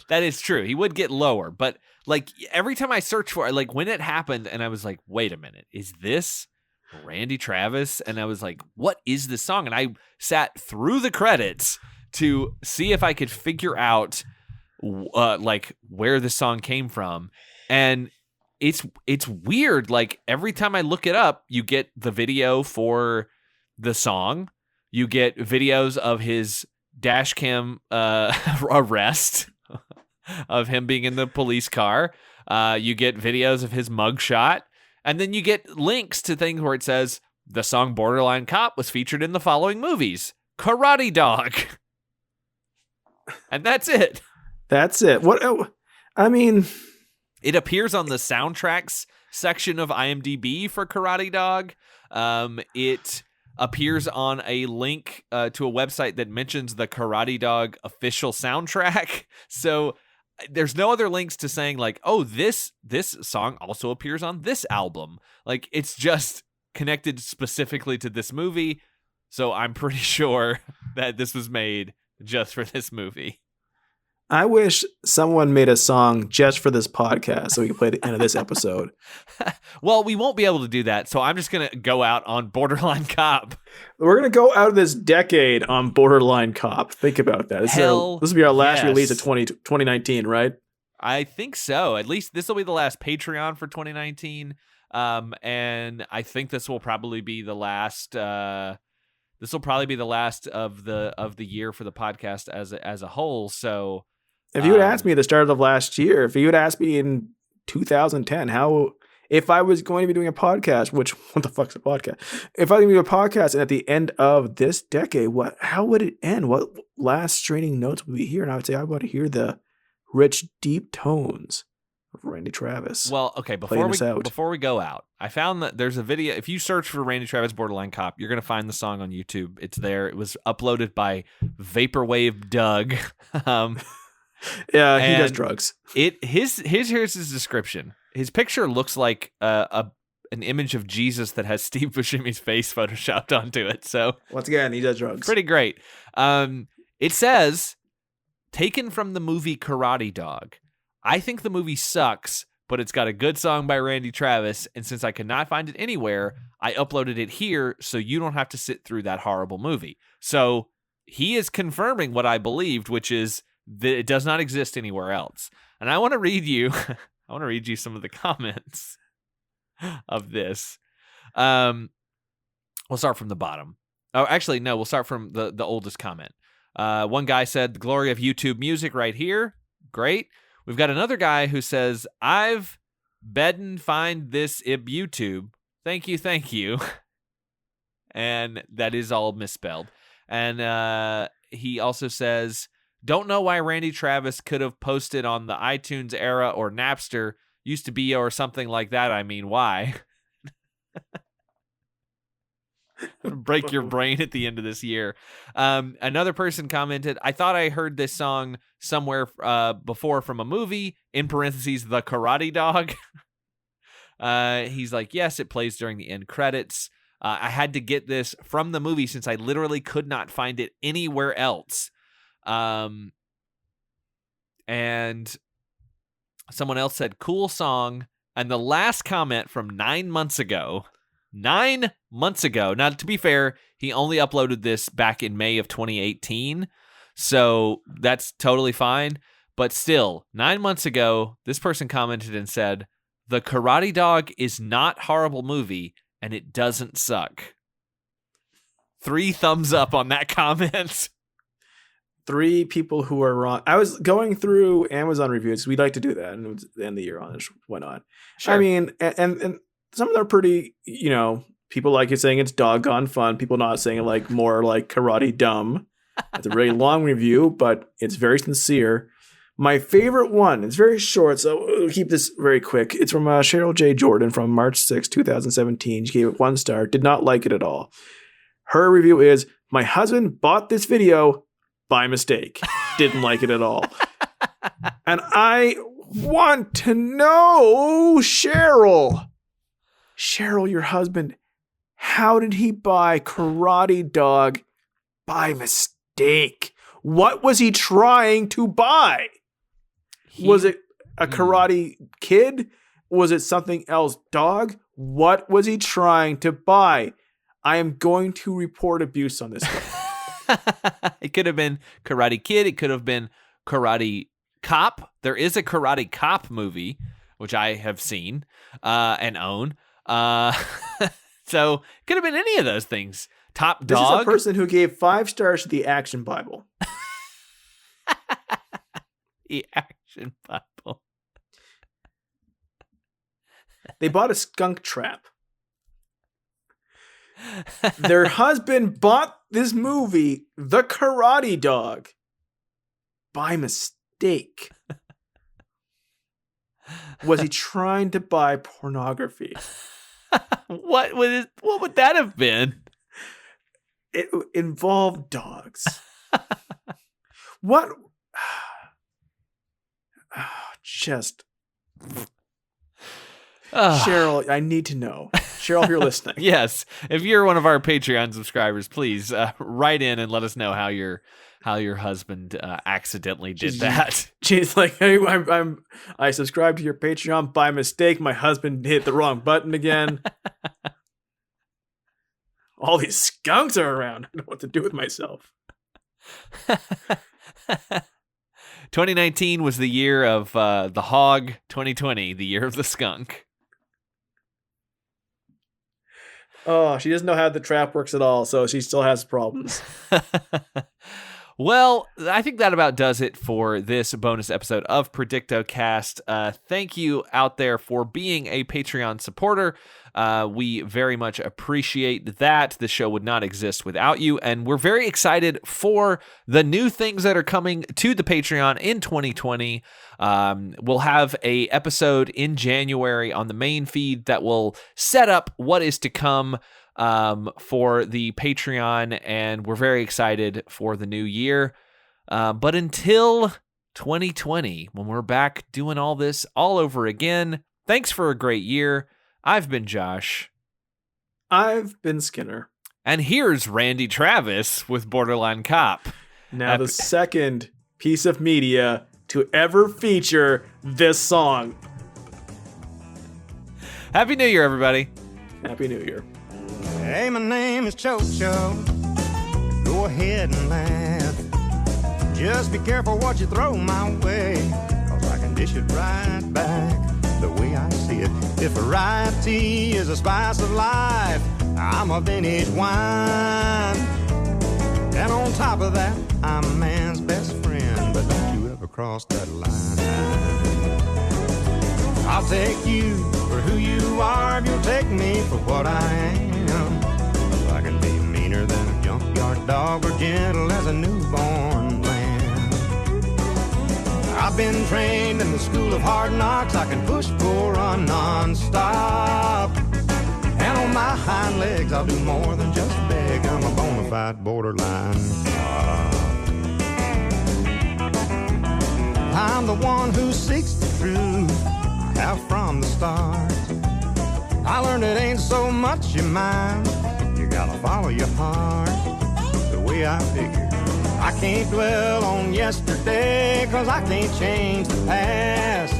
That is true. He would get lower, but like every time I search for it, like when it happened and I was like, wait a minute, is this Randy Travis? And I was like, what is this song? And I sat through the credits to see if I could figure out like where the song came from. And it's weird. Like every time I look it up, you get the video for the song. You get videos of his dash cam arrest of him being in the police car. You get videos of his mugshot. And then you get links to things where it says the song Borderline Cop was featured in the following movies. Karate Dog. And that's it. That's it. What? I mean, it appears on the soundtracks section of IMDb for Karate Dog. It appears on a link to a website that mentions the Karate Dog official soundtrack. So there's no other links to saying like, oh, this song also appears on this album. Like it's just connected specifically to this movie. So I'm pretty sure that this was made just for this movie. I wish someone made a song just for this podcast so we could play the end of this episode. Well, we won't be able to do that, so I'm just going to go out on Borderline Cop. We're going to go out of this decade on Borderline Cop. Think about that. This will be our last release of 2019, right? I think so. At least this will be the last Patreon for 2019. And I think this will probably be the last of the year for the podcast as a whole. So if you had asked me at the start of last year, if you had asked me in 2010, if I was going to be doing a podcast, what the fuck's a podcast? If I was going to do a podcast and at the end of this decade, how would it end? What last straining notes would we hear? And I would say, I want to hear the rich, deep tones of Randy Travis. Well, okay, before we go out, I found that there's a video. If you search for Randy Travis Borderline Cop, you're going to find the song on YouTube. It's there. It was uploaded Vaporwave Doug. Yeah, he does drugs. Here's his description. His picture looks like an image of Jesus that has Steve Buscemi's face photoshopped onto it. So once again, he does drugs. Pretty great. It says, taken from the movie Karate Dog. I think the movie sucks, but it's got a good song by Randy Travis, and since I could not find it anywhere, I uploaded it here so you don't have to sit through that horrible movie. So he is confirming what I believed, which is that it does not exist anywhere else. And I want to read you some of the comments of this. We'll start from the bottom. Oh, actually, no, we'll start from the oldest comment. One guy said, the glory of YouTube music right here. Great. We've got another guy who says, I've bedden find this ib YouTube. Thank you. And that is all misspelled. And he also says, don't know why Randy Travis could have posted on the iTunes era or Napster used to be or something like that. I mean, why? Break your brain at the end of this year. Another person commented, I thought I heard this song somewhere before from a movie, in parentheses, the Karate Dog. He's like, yes, it plays during the end credits. I had to get this from the movie since I literally could not find it anywhere else. And someone else said, cool song. And the last comment from 9 months ago. Now, to be fair, he only uploaded this back in May of 2018. So that's totally fine. But still, 9 months ago, this person commented and said, the Karate Dog is not a horrible movie and it doesn't suck. 3 thumbs up on that comment. 3 people who are wrong. I was going through Amazon reviews. We'd like to do that, and it was the end of the year on it. Why not? Sure. I mean, and some of them are pretty, people like it saying it's doggone fun. People not saying it like more like karate dumb. It's a very long review, but it's very sincere. My favorite one, it's very short, so we'll keep this very quick. It's from Cheryl J. Jordan from March 6, 2017. She gave it 1 star, did not like it at all. Her review is, my husband bought this video by mistake. Didn't like it at all. And I want to know, Cheryl, your husband, how did he buy Karate Dog by mistake? What was he trying to buy? Was it a Karate Kid? Was it something else? Dog? What was he trying to buy? I am going to report abuse on this one. It could have been Karate Kid. It could have been Karate Cop. There is a Karate Cop movie, which I have seen and own. So it could have been any of those things. Top Dog. This is a person who gave 5 stars to the Action Bible. The Action Bible. They bought a skunk trap. Their husband bought this movie, The Karate Dog, by mistake. Was he trying to buy pornography? What would that have been? It involved dogs. What? Just. Cheryl, I need to know. Cheryl, if you're listening. Yes. If you're one of our Patreon subscribers, please write in and let us know how your husband accidentally did that. She's like, hey, I subscribed to your Patreon by mistake. My husband hit the wrong button again. All these skunks are around. I don't know what to do with myself. 2019 was the year of the hog. 2020, the year of the skunk. Oh, she doesn't know how the trap works at all, so she still has problems. Well, I think that about does it for this bonus episode of predictocast. Thank you out there for being a Patreon supporter. We very much appreciate that. The show would not exist without you, and we're very excited for the new things that are coming to the Patreon in 2020. We'll have a episode in January on the main feed that will set up what is to come for the Patreon, and we're very excited for the new year. But until 2020, when we're back doing all this all over again, thanks for a great year. I've been Josh. I've been Skinner. And here's Randy Travis with Borderline Cop. Now the second piece of media to ever feature this song. Happy New Year, everybody. Happy New Year. Hey, my name is Cho-Cho. Go ahead and laugh. Just be careful what you throw my way, 'cause I can dish it right back the way I see it. If variety is a spice of life, I'm a vintage wine. And on top of that, I'm a man's best friend, but don't you ever cross that line. I'll take you for who you are if you'll take me for what I am. If I can be meaner than a junkyard dog or gentle as a newborn lamb. I've been trained in the school of hard knocks. I can push, pull, run non-stop. And on my hind legs I'll do more than just beg. I'm a bona fide borderline cop. I'm the one who seeks the truth. I have from the start. I learned it ain't so much your mind, you gotta follow your heart. The way I figure, I can't dwell on yesterday, 'cause I can't change the past.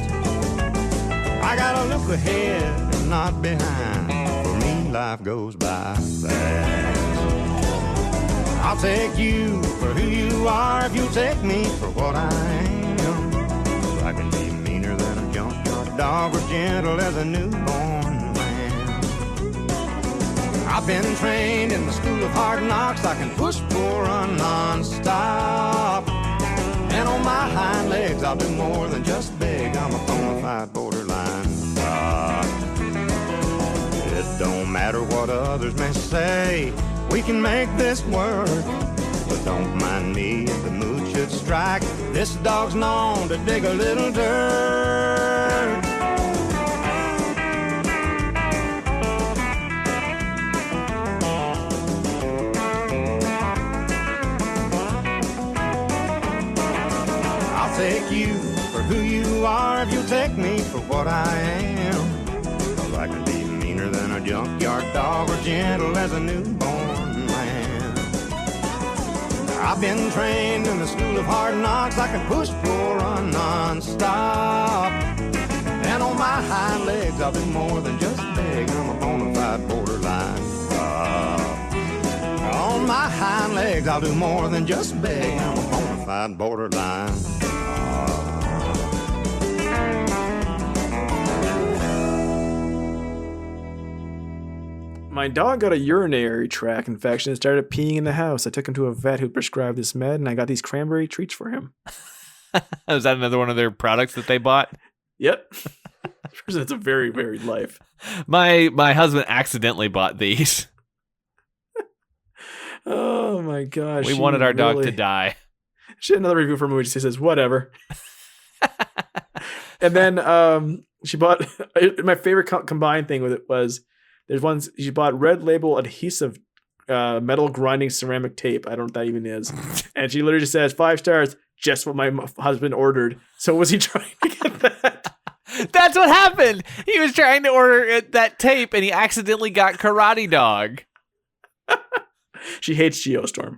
I gotta look ahead and not behind. For me, life goes by fast. I'll take you for who you are if you'll take me for what I am. I can be meaner than a junkyard dog or gentle as a newborn. I've been trained in the school of hard knocks. I can push, pull, run non-stop. And on my hind legs I'll do more than just beg. I'm a bona fide borderline cop. It don't matter what others may say, we can make this work. But don't mind me if the mood should strike. This dog's known to dig a little dirt. I'll take you for who you are if you'll take me for what I am. 'Cause I can be meaner than a junkyard dog or gentle as a newborn lamb. I've been trained in the school of hard knocks. I can push, pull, run non-stop. And on my hind legs I'll do more than just beg. I'm a bona fide borderline cop. On my hind legs I'll do more than just beg. I'm a bona fide borderline cop. My dog got a urinary tract infection and started peeing in the house. I took him to a vet who prescribed this med, and I got these cranberry treats for him. Is that another one of their products that they bought? Yep. It's a very varied life. My husband accidentally bought these. Oh my gosh. We wanted our dog to die. She had another review from her. She says, whatever. And then she bought, my favorite combined thing with it was, there's ones, she bought red label adhesive metal grinding ceramic tape. I don't know what that even is. And she literally just says 5 stars, just what my husband ordered. So was he trying to get that? That's what happened. He was trying to order that tape and he accidentally got Karate Dog. She hates Geostorm.